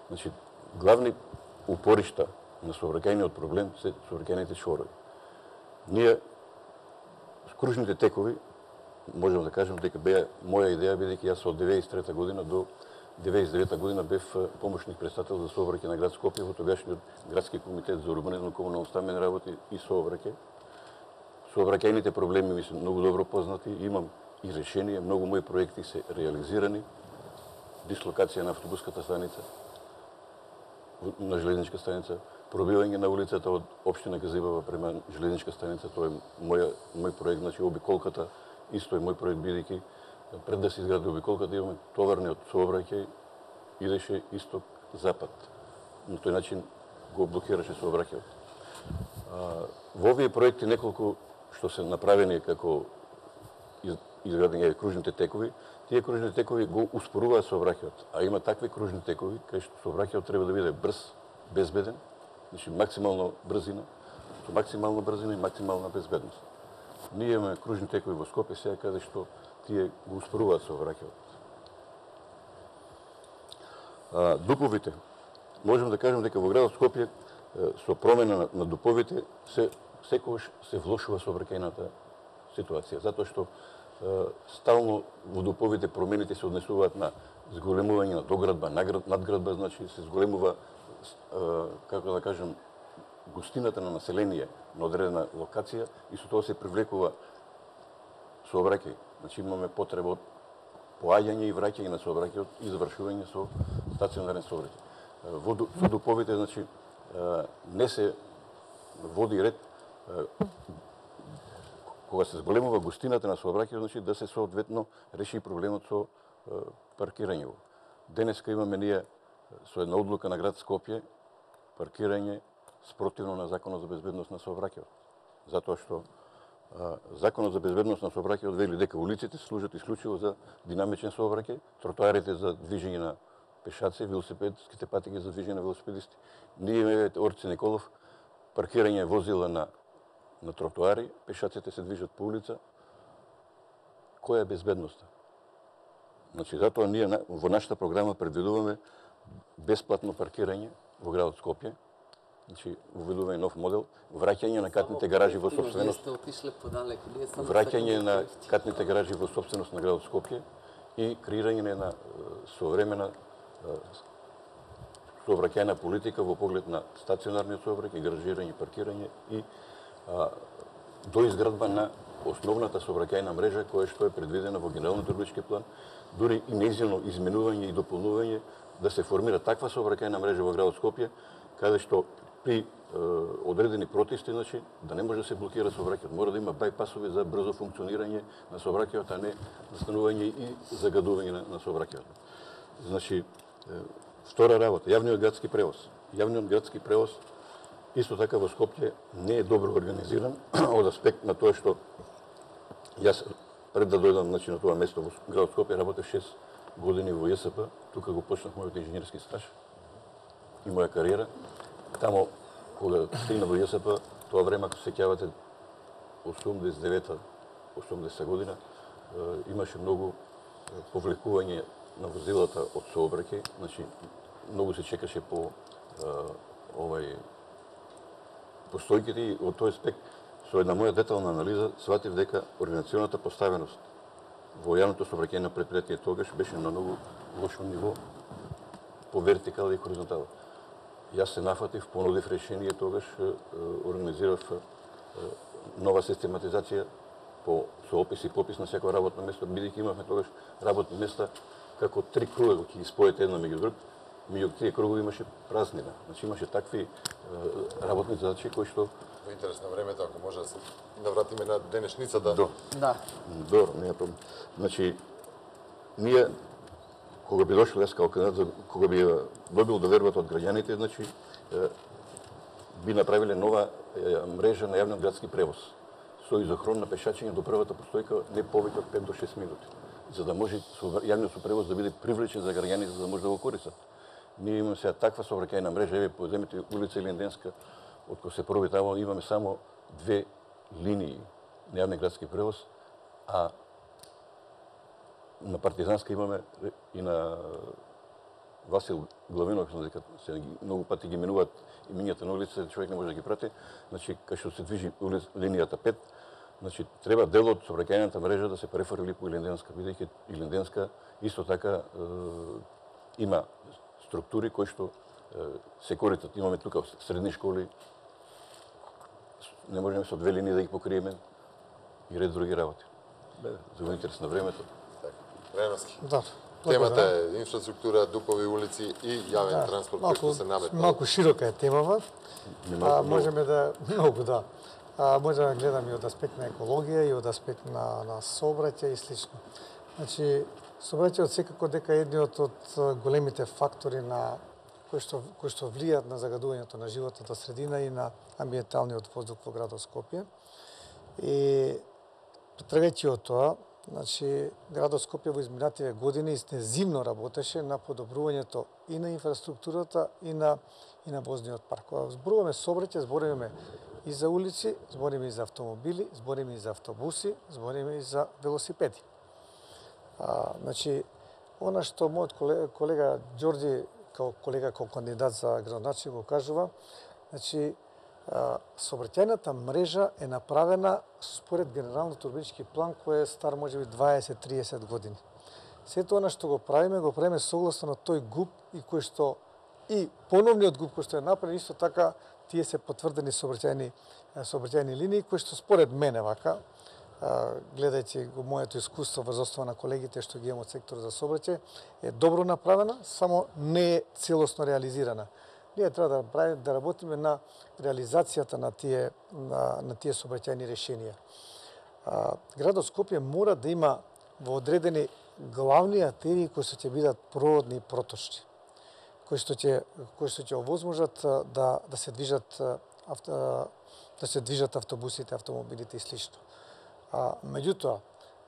Значи, главни упоришта на сообраќајниот проблем се сообраќајните чворови. Ние, кружните текови, можем да кажем дека беа моја идеја, бидејќи јас од 93 година до 99 година бев помошник председател за сообраќај на град Скопје во тогашниот градски комитет за урбанизам, комунално стамбени работи и сообраќај. Сообраќајните проблеми ми се многу добро познати, имам и решение, многу мои проекти се реализирани. Дислокација на автобуската станица, на железничка станица, пробивање на улицата од општина Газибава према железничка станица, тоа е мој проект, значи обиколката исто е мој проект, бидејќи пред да се изгради обиколката имаме товарниот сообраќај идеше исток-запад. На тој начин го блокираше сообраќајот. Во овие проекти неколку што се направени како изградени кружните текови, тие кружни текови го успоруваат сообраќајот, а има такви кружни текови кај што сообраќајот треба да биде брз, безбеден, значи максимално брзина, со максимална брзина и максимална безбедност. Ние имаме кружни текови во Скопје сега каде што тие го успоруваат сообраќајот. Дуповите. Можем да кажем дека во градот Скопје со промена на дуповите секогаш се влошува сообраќајната ситуација, затоа што стално во дуповите промените се однесуваат на зголемување на доградба, надградба, значи се зголемува, како да кажем, густината на население на одредена локација и со тоа се привлекува сообраќај. Значи имаме потреба од поаѓање и враќање на сообраќајот и завршување со стационарен сообраќај. Со дуповите, значи, не се води ред кога се зголемува густината на сообраќајот, значи да се соодветно реши проблемот со паркирањето. Денеска имаме ние со една одлука на град Скопје паркирање спротивно на Законот за безбедност на сообраќајот. Затоа што Законот за безбедност на сообраќајот вели дека улиците служат исклучиво за динамичен сообраќај, тротоарите за движење на пешаци, велосипедските патеки за движење на велосипедисти. Ние имаме Орци Николов, паркирање возила на тротоари, пешаците се движат по улица. Која е безбедноста? Значи, затоа ние во нашата програма предвидуваме бесплатно паркирање во градот Скопје. Значи, введуваме нов модел, враќање на катните гаражи во собственост. Враќање на катните гаражи во собственост на градот Скопје и креирање на една современа сообраќајна политика во поглед на стационарниот сообраќај, гаражирање, паркирање и доизградба на основната сообраќајна мрежа која што е предвидена во генералниот урбанички план, дури и нејзино изменување и дополнување да се формира таква сообраќајна мрежа во градот Скопје каде што при одредени протести, значи, да не може да се блокира сообраќајот. Мора да има бајпасови за брзо функционирање на сообраќајот, а не настанување и загадување на сообраќајот. Значи, втора работа, јавниот градски превоз. Јавниот градски превоз исто така во Скопје не е добро организиран од аспект на тоа што јас пред да дојдам, значи, на тоа место во градот Скопје работев 6 години во ЈСП, тука го почнав мојот инженерски стаж и моја кариера. Тамо, кога стигна во ЈСП, тоа време, ако се сеќавате, 89-80 година, имаше многу повлекување на возилата од сообраќај, значи многу се чекаше по постојките и од тој аспект со една моја детална анализа сватив дека организационата поставеност во јавното сообраќајно предпријатие тогаш беше на многу лошо ниво по вертикала и хоризонтала. Јас се нафатив, понудив решение тогаш, организирав нова систематизација со опис и попис на секој работно место, бидејќи имавме тогаш работни места како 3 круга ќе ги споите едно меѓу друг, меѓу тие кругови имаше празнина. Значи имаше такви работни задачи кои што Во интерес на времето, ако може да се навратиме на денешницата. Да. Добро, не е проблем. Значи, ние, кога би дошол јас као кандидат, кога би добил довербата од граѓаните, значи, би направиле нова мрежа на јавниот градски превоз со изохрон на пешачење до првата постојка не повеќе од 5 до 6 минути, за да може јавниот превоз да биде привлечен за граѓаните, за да може да го користат. Ние имаме сега таква сообраќајна мрежа, еве поземете улица Илинденска, од која се проби тамо, имаме само 2 линии на јавен градски превоз, а на Партизанска имаме и на Васил Главинов, дека се многу пати ги минуваат имињата на улица, човек не може да ги прати. Значи, кај што се движи линијата 5, значи треба дел од сообраќајната мрежа да се префрли по Илинденска, бидејќи Илинденска исто така има структури кои што се користат. Имаме тука средни школи, не можеме со 2 линии да ги покриеме и ред други работи. За интерес на времето. Временски. Да. Темата е инфраструктура, дупови улици и јавен транспорт кој што се наметнал. Малку широка е темава. Можеме да можеме да гледаме и од аспект на екологија и од аспект на сообраќај и слично. Значи, сообраќајот секако дека е едниот од големите фактори на кои што влијаат на загадувањето на животната средина и на амбиенталниот воздух во градот Скопје. И тргајќи од тоа, значи, градот Скопје во изминативе години интензивно работеше на подобрувањето и на инфраструктурата и на возниот парк. Кога зборуваме сообраќај, збориме и за улици, збориме и за автомобили, збориме и за автобуси, збориме и за велосипеди. Значи, она што мојот колега Ѓорѓи, као колега као кандидат за градоначелник го кажува, значи, сообраќајната мрежа е направена според генералниот урбанички план кој е стар можеби 20-30 години. Сето она што го правиме согласно на тој ГУП и кој што и поновниот ГУП кој што е направен, исто така тие се потврдени сообраќајни линии кои што според мене вака, гледајќи го моето искуство врз основа на колегите што ги имам од секторот за сообраќај, е добро направена, само не е целосно реализирана. Ние треба да работиме на реализацијата на тие сообраќајни решенија. Градот Скопје мора да има во одредени главни артерии кои што ќе бидат проводни и проточни, кои што ќе овозможат да се движат автобусите, автомобилите и слично. Меѓутоа,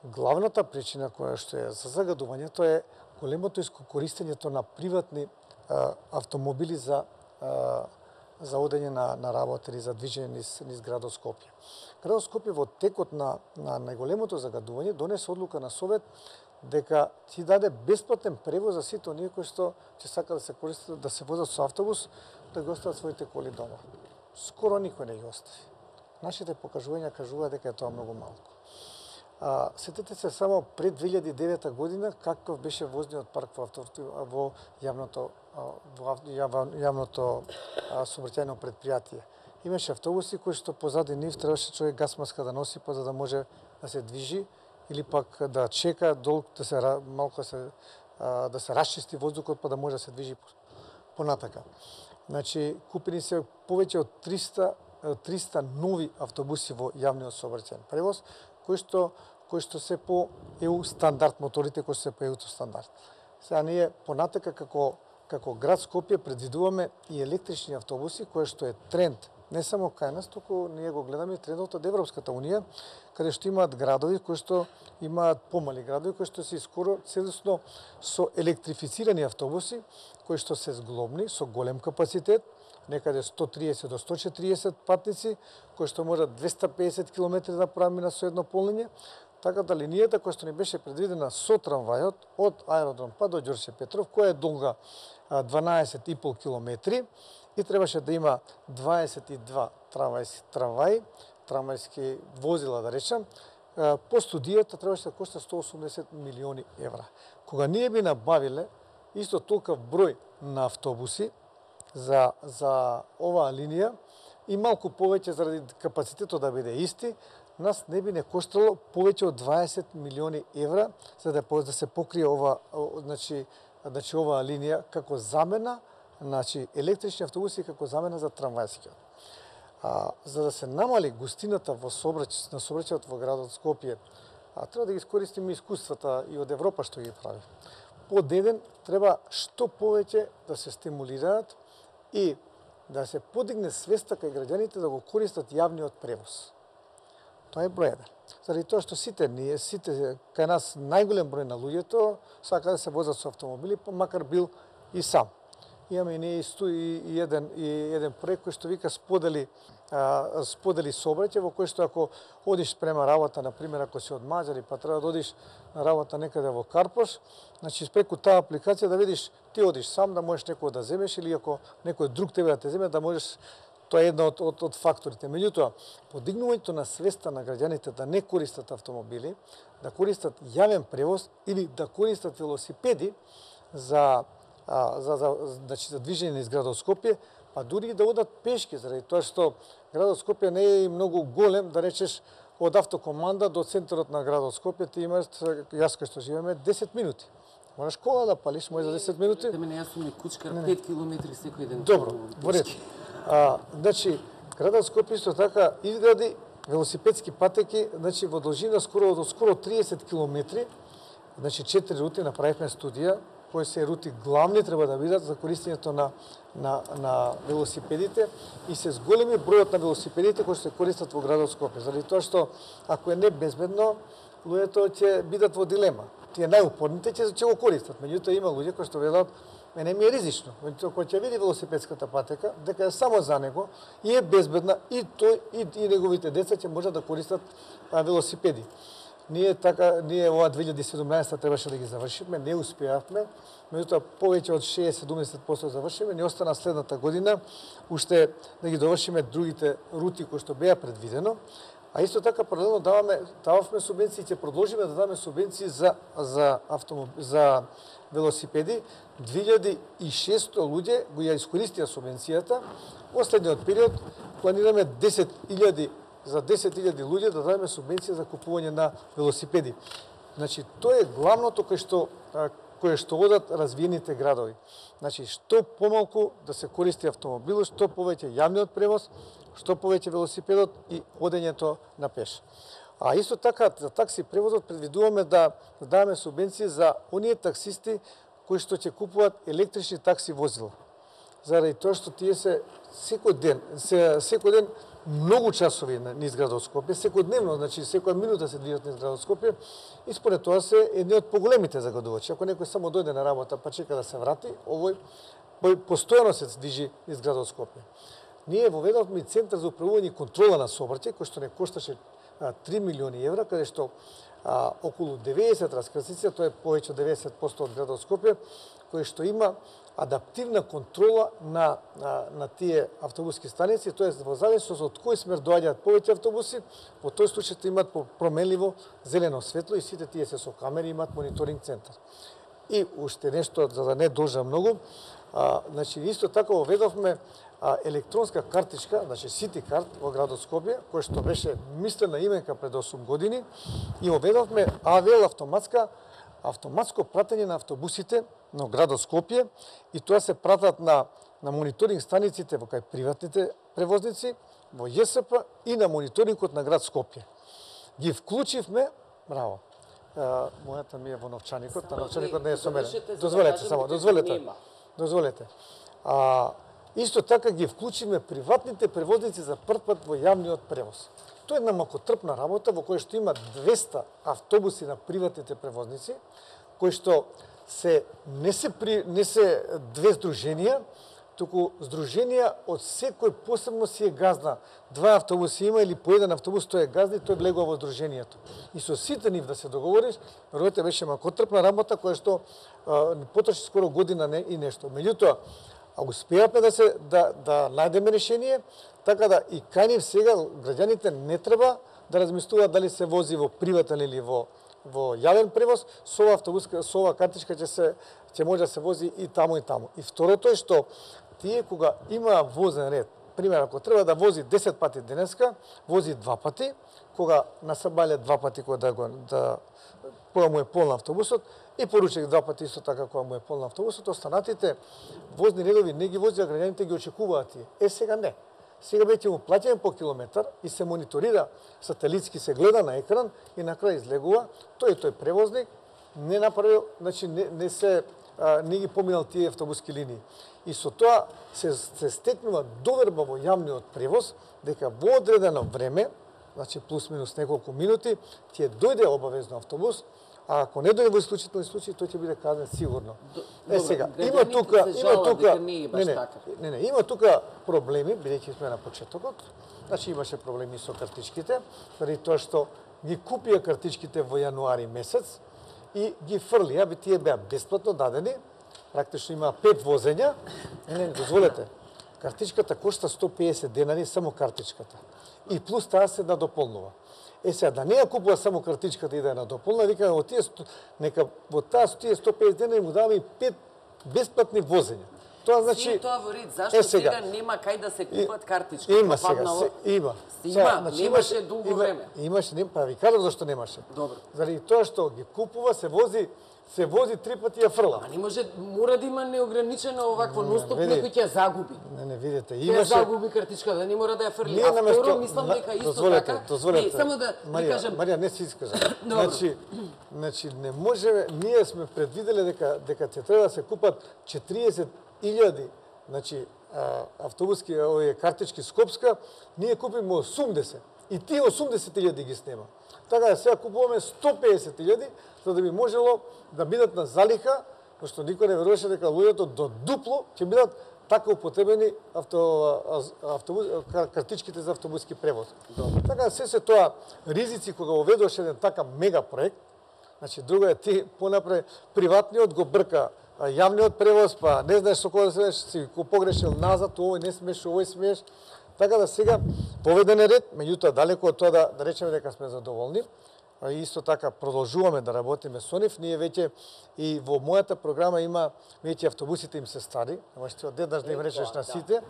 главната причина која што е за загадувањето е големото користењето на приватни автомобили за одење на работа или за движење низ градот Скопје. Градот Скопје во текот на најголемото загадување донесе одлука на Совет дека ќе даде бесплатен превоз за сите оние кои што ќе сакаат да се користат, да се возат со автобус, да ги остават своите коли дома. Скоро никој не ги остави. Нашите покажувања кажуваат дека е тоа многу малку. Сетете се само пред 2009 година каков беше возниот парк во јавното сообраќајно предпријатие. Имаше автобуси кои што позади нив требаше човек гас маска да носи за да може да се движи или пак да чека долг да се малку да се расчисти воздухот па да може да се движи понатака. Значи купени се повеќе од 300 нови автобуси во јавниот сообраќајен превоз кои што се по ЕУ стандард, моторите кои се по ЕУ стандард. Сега ние понатака како град Скопје предвидуваме и електрични автобуси, кои што е тренд не само кај нас, туку ние го гледаме и трендот од Европската унија, каде што имаат градови кои што имаат помали градови кои што се скоро целосно со електрифицирани автобуси, кои што се зглобни со голем капацитет, некаде 130 до 140 патници, кои што можат 250 км да преминат со едно полнење. Така да линијата која што ни беше предвидена со трамвајот од аеродром па до Ѓорче Петров, која е долга 12,5 км и требаше да има 22 трамвајски возила, да речем, по студијата требаше да кошта 180 милиони евра. Кога ние би набавиле исто толков број на автобуси за оваа линија и малку повеќе заради капацитетот да биде исти, нас не би не коштало повеќе од 20 милиони евра за да се покрие оваа оваа линија како замена, електрични автобуси како замена за трамвајскиот. За да се намали густината на сообраќајот во градот Скопје, треба да ги искористиме искуствата и од Европа што ги прави. Под еден треба што повеќе да се стимулираат и да се подигне свеста кај граѓаните да го користат јавниот превоз. Тоа е број еден. Заради тоа што сите кај нас најголем број на луѓето сака да се возат со автомобили, макар бил и сам. Имаме и ние и еден проект кој што вика сподели сообраќај, во кој што ако одиш према работа, на пример ако си од Маđари па треба да одиш на работа некаде во Карпош, значи преку таа апликација да видиш ти одиш сам, да можеш некој да земеш или ако некој друг тебе да те земе, да можеш. Тоа е една од факторите. Меѓутоа, подигнувањето на свеста на граѓаните да не користат автомобили, да користат јавен превоз или да користат велосипеди за движење низ градот Скопје, па дури и да одат пешки, заради тоа што градот Скопје не е многу голем, да речеш од автокоманда до центарот на градот Скопје ти имаш, јас кај што живееме, 10 минути. Можеш кола да палиш, може за 10 минути. Јас сум кучкар 5 километри секој ден. Добро, во ред. Значи, градот Скопје исто така изгради велосипедски патеки, значи во должина скоро 30 километри, значи 4 рути, направивме студија, кои се рути главни треба да бидат за користењето на велосипедите и се зголеми бројот на велосипедите кои се користат во градот Скопје. Заради тоа што ако е небезбедно, луѓето ќе бидат во дилема. Тие најупорните ќе го користат, меѓутоа има луѓе кои што велат мене ми е ризично. Кој ќе види велосипедската патека, дека е само за него и е безбедна и тој и неговите деца ќе можат да користат велосипеди. Ние ова 2017 требаше да ги завршиме, не успеавме, меѓутоа повеќе од 60-70% завршиме, ни остана следната година уште да ги довршиме другите рути кои што беа предвидено. А исто така паралелно дававме субвенции и ќе продолжиме да даваме субвенции за велосипеди. 2600 луѓе го ја искористија субвенцијата. Последниот период планираме 10.000 луѓе да дадеме субвенција за купување на велосипеди. Значи, тоа е главното кое што одат развиените градови. Значи, што помалку да се користи автомобилот, што повеќе јавниот превоз, што повеќе велосипедот и одењето на пеш. А исто така, за такси превозот предвидуваме да даваме субвенции за оние таксисти кои што ќе купуваат електрични такси возила. Заради тоа што тие се секој ден многу часови низ градот Скопје, секојдневно, значи секоја минута се движат низ градот Скопје и според тоа се едни од поголемите заgadувачи. Ако некој само дојде на работа па чека да се врати, овој постојано се движи низ градот Скопје. Ние воведовме и центар за управување и контрола на сообраќај, кој што не кошташе 3 милиони евра, каде што околу 90 раскрсници, тоа е повеќе од 90% од градот Скопје, кој што има адаптивна контрола на тие автобуски станици, тоа е во зависност од кој смер доаѓаат повеќе автобуси, во тој случај имаат променливо зелено светло и сите тие се со камери, имаат мониторинг центар. И уште нешто, за да не должам многу, значи исто така воведовме електронска картичка, значи City Card во градот Скопје, кој што беше мислена именка пред 8 години, и воведовме АВЛ автоматско пратење на автобусите на градот Скопје, и тоа се пратат на мониторинг станиците во кај приватните превозници, во ЈСП и на мониторингот на град Скопје. Ги вклучивме, браво, мојата ми е во новчаникот, на новчаникот не е со мене. Дозволете. Исто така ги вклучиме приватните превозници за прв пат во јавниот превоз. Тоа е една макотрпна работа во која што има 200 автобуси на приватните превозници, кои што не се две здруженија, туку здруженија од секој посебно си е газна. 2 автобуси има или по еден автобус тој е газна и тој влегува во здруженијето. И со сите нив да се договориш, веројатно беше макотрпна работа која што потроши скоро година и нешто. Меѓутоа, успеавме да најдеме решение, така да и кај нив сега граѓаните не треба да размислуваат дали се вози во приватен или во јавен превоз, со ова картичка ќе може да се вози и таму и таму. И второто е што тие кога има возен ред, пример, ако треба да вози 10 пати денеска, вози 2 пати, кога насабале 2 пати кога кога му е полн автобусот, и поручек 2 пати исто така кога му е полн автобусот, останатите возни редови не ги вози, а граѓаните ги очекуваат тие. Сега не. Сега веќе му плаќаме по километар и се мониторира, сателитски се гледа на екран и на крај излегува, тој превозник не направил, значи не ги поминал тие автобуски линии. И со тоа се стекнува доверба во јавниот превоз, дека во одредено време, значи плюс-минус неколку минути, ќе дојде обавезно автобус, а ако не дојде во исклучителни случаи, тој ќе биде казнен сигурно. Сега, има тука проблеми, бидејќи сме на почетокот. Значи имаше проблеми со картичките, заради тоа што ги купија картичките во јануари месец и ги фрлија, тие беа бесплатно дадени, практично има 5 возења. Не, дозволете. Картичката кошта 150 денари, само картичката. И плюс таа се надополнува. Сега, да не ја купува само картичката и да ја надополнува, викаме во таа 150 денари му даваме и 5 бесплатни возења. Тоа значи и тоа во ред, зашто сега нема кај да се купат картички? Има сега, има. Немаше долго време. Имаше, не прави, кажам зашто немаше. Добро. Заради тоа што ги купува, се вози 3 пати ја фрла. А не може, мора да има неограничено овакво ностоп, некој ќе ја загуби. Не, видите, имаше. Ќе загуби картичка, да не мора да ја фрли. А второ, мислам дека исто така. Дозволете. Само да ви кажам. Марија, не се искажа. Значи, не може, ние сме предвиделе дека ќе треба да се купат 40.000, значи, автобуски, овие картички Скопска, ние купиме 80. И тие 80.000 ги снема. Така да сега купуваме 150.000, за да би можело да бидат на залиха, пошто никој не веруваше дека луѓето до дупло ќе бидат така употребени картичките за автобуски превоз. Така се тоа ризици кога оведуваш еден така мега проект, значи друго е ти понапред приватниот го брка јавниот превоз, па не знаеш со кога да се си го погрешил назад, овој не смеш, овој смеш. Така да сега поведен е ред, меѓутоа далеко од тоа да речеме дека сме задоволни. И исто така продолжуваме да работиме со нив. Ние веќе и во мојата програма има веќе автобусите им се стари. Можете одеднаш да им речеш на сите,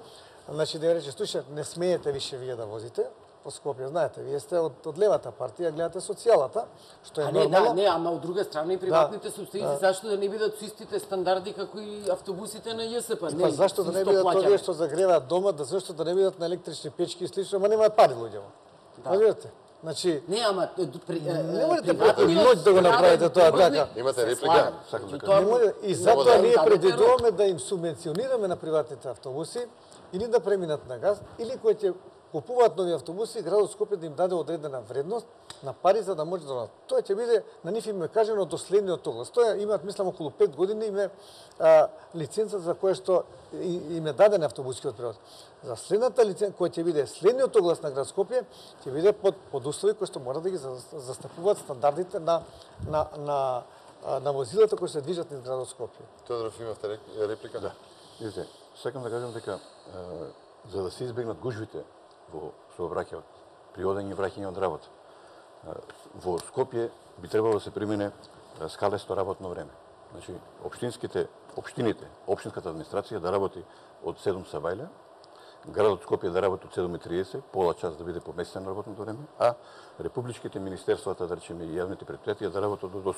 значи да им речеш слушај, не смеете више вие да возите по Скопје, знаете, вие сте од левата партија, гледате социјалата, што е нормално. Не, ама од друга страна и приватните субсидии, зашто да не бидат со истите стандарди како и автобусите на ЈСП? Па зашто да не бидат овие што загреваат дома, зашто да не бидат на електрични печки и слично, ама немаат пари луѓето. Разбирате? Значи, не, ама не можете преку ноќ да го направите тоа така. Имате реплика? И затоа ние предвидуваме да им субвенционираме на приватните автобуси или да преминат на газ, или кој купуваат нови автобуси, градот Скопје да им даде одредена вредност на пари за да може да... Тоа ќе биде на нив им е кажано до следниот оглас. Тоа имаат мислам околу 5 години им е лиценца за која што им е даден автобускиот превоз. За следната лиценца која ќе биде следниот оглас на град Скопје ќе биде под услови кои што мора да ги застапуваат стандардите на возилата кои се движат низ градот Скопје. Тодоров, имавте реплика? Да. Видите, сакам да кажам дека за да се избегнат гужвите во сообраќајот при одење и враќање од работа, во Скопје би требало да се примине скалесто работно време. Значи, општините, општинската администрација да работи од 7 сабајле, градот Скопје да работи од 7:30, пола час да биде поместено работното време, а републичките министерствата, да речеме и јавните предпријатија да работат од 8.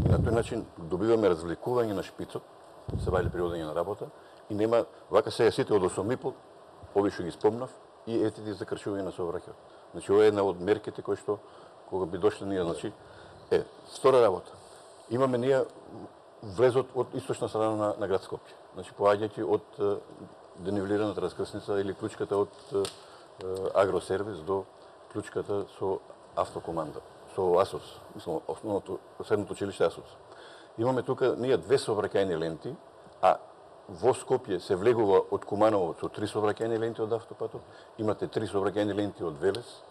И на тој начин добиваме развлекување на шпицот, сабајле при одење на работа, и нема вака сега сите од 8:30, ови што ги спомнав, и етите за кршување на сообраќајот. Значи, ова е една од мерките кои што кога би дошле ние, значи, втора работа. Имаме ние влезот од источна страна на град Скопје. Значи, поаѓајќи од денивелираната раскрсница или клучката од Агросервис до клучката со автокоманда, со АСОС, мислам, основното средното училиште АСОС. Имаме тука ние 2 сообраќајни ленти, а во Скопје се влегува од Куманово со 3 сообраќајни ленти од автопатот, имате 3 сообраќајни ленти од Велес,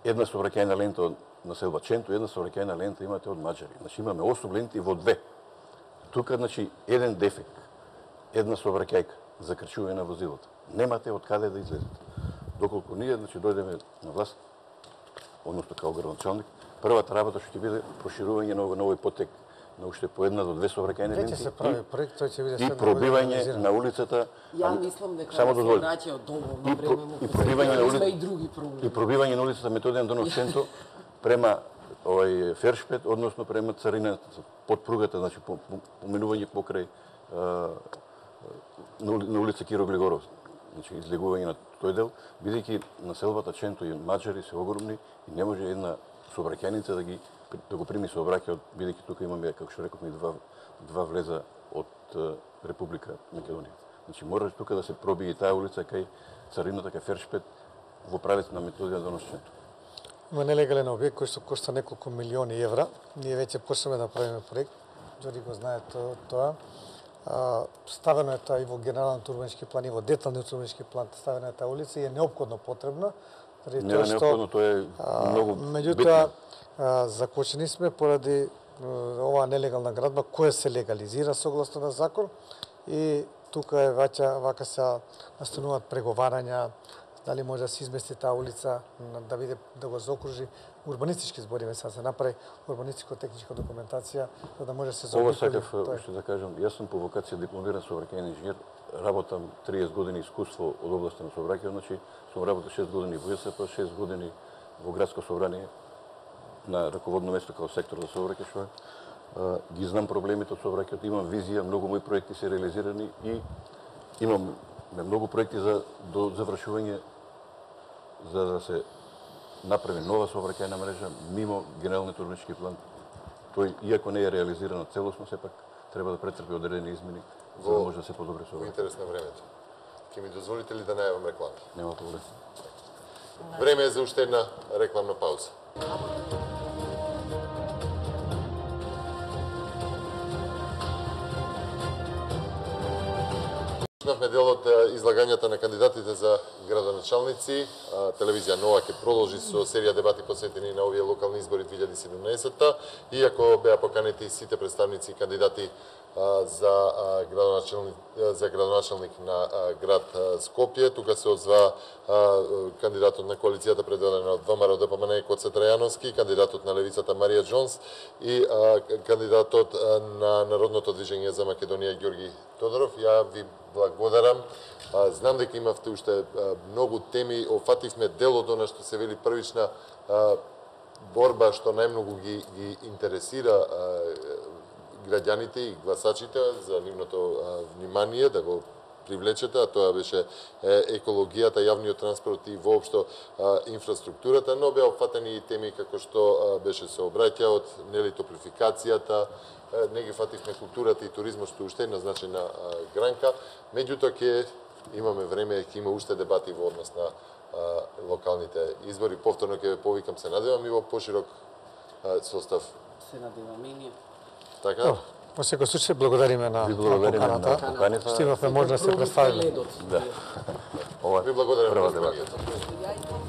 една сообраќајна лента од населба Ченто, една сообраќајна лента имате од Маđари. Значи имаме 8 ленти во 2. Тука, значи, еден дефект, една сообраќајка за крчување на возилата. Немате од каде да излезете. Доколку ние, значи, дојдеме на власт, односно као градоначалник, првата работа што ќе биде проширување на овој потек на уште по една до 2 сообраќајни ленти. Веќе се прави проект, тој ќе биде и пробивање на улицата. Ја мислам дека само се дозволи. враќа од доволно време му. И пробивање на улицата и други проблеми. И пробивање на улицата Методијан Донос-Центо према овој Фершпет, односно према царината под пругата, значи поминување покрај на улица Киро Глигоров. Значи излегување на тој дел, бидејќи населбата Ченто и Маđари се огромни и не може една сообраќајница да го прими сообраќајот, бидејќи тука имаме, како што рековме, два влеза од Република Македонија. Значи мора тука да се пробие и таа улица кај царината, кај Фершпет, во правец на Методијан Донос-Центо. Има нелегален објект кој што кошта неколку милиони евра. Ние веќе почнеме да правиме проект. Джори го знае тоа. Ставено е тоа и во генералниот урбанички план и во деталниот урбанички план, ставена е таа улица и е неопходно потребна. Не е неопходно, тоа е многу битно. Меѓутоа, закочени сме поради оваа нелегална градба која се легализира согласно на закон и тука е вака се настануваат преговарања, дали може да се измести таа улица, да биде да го заокружи урбанистички збориме, се направи урбанистичко-техничка документација за да може да се заобиколи. Ова сакав уште да кажам, јас сум по вокација дипломиран сообраќајни инженер, работам 30 години искуство од областа на сообраќај, значи сум работил 6 години во ЈСП, 6 години во градско собрание на раководно место како сектор за сообраќај, што ги знам проблемите од сообраќајот, имам визија, многу мои проекти се реализирани и имам многу проекти до завршување за да се направи нова сообраќајна мрежа мимо генералниот урбанички план. Тој, иако не е реализирано целосно, сепак треба да претрпи одредени измени за да може да се подобри сообраќај. Во интерес на времето. Ќе ми дозволите ли да најавам реклами? Нема проблем. Време е за уште една рекламна пауза. Почнавме дел од излагањата на кандидатите за градоначалници. Телевизија Нова ќе продолжи со серија дебати посветени на овие локални избори 2017-та. Иако беа поканети сите представници и кандидати за градоначалник на град Скопје, тука се озваа кандидатот на коалицијата предводена од ВМРО ДПМН Коце Трајановски, кандидатот на левицата Марија Џонс и кандидатот на Народното движење за Македонија Ѓорги Тодоров. Ја ви благодарам. Знам дека имавте уште многу теми, офативме дел од она што се вели првична борба што најмногу ги интересира граѓаните и гласачите за нивното внимание, да го привлечете, а тоа беше екологијата, јавниот транспорт и воопшто инфраструктурата, но беа опфатени и теми како што беше сообраќајот, нели топлификацијата, не ги фативме културата и туризмот што уште е една значајна гранка, меѓутоа ќе имаме време, ќе има уште дебати во однос на локалните избори. Повторно ќе ве повикам, се надевам и во поширок состав. Се надеваме и ние. Така? Во секој случај благодариме на поканата. Што имавме можност да се представиме. Да. Ова Ви благодарам прва за дебата. вниманието.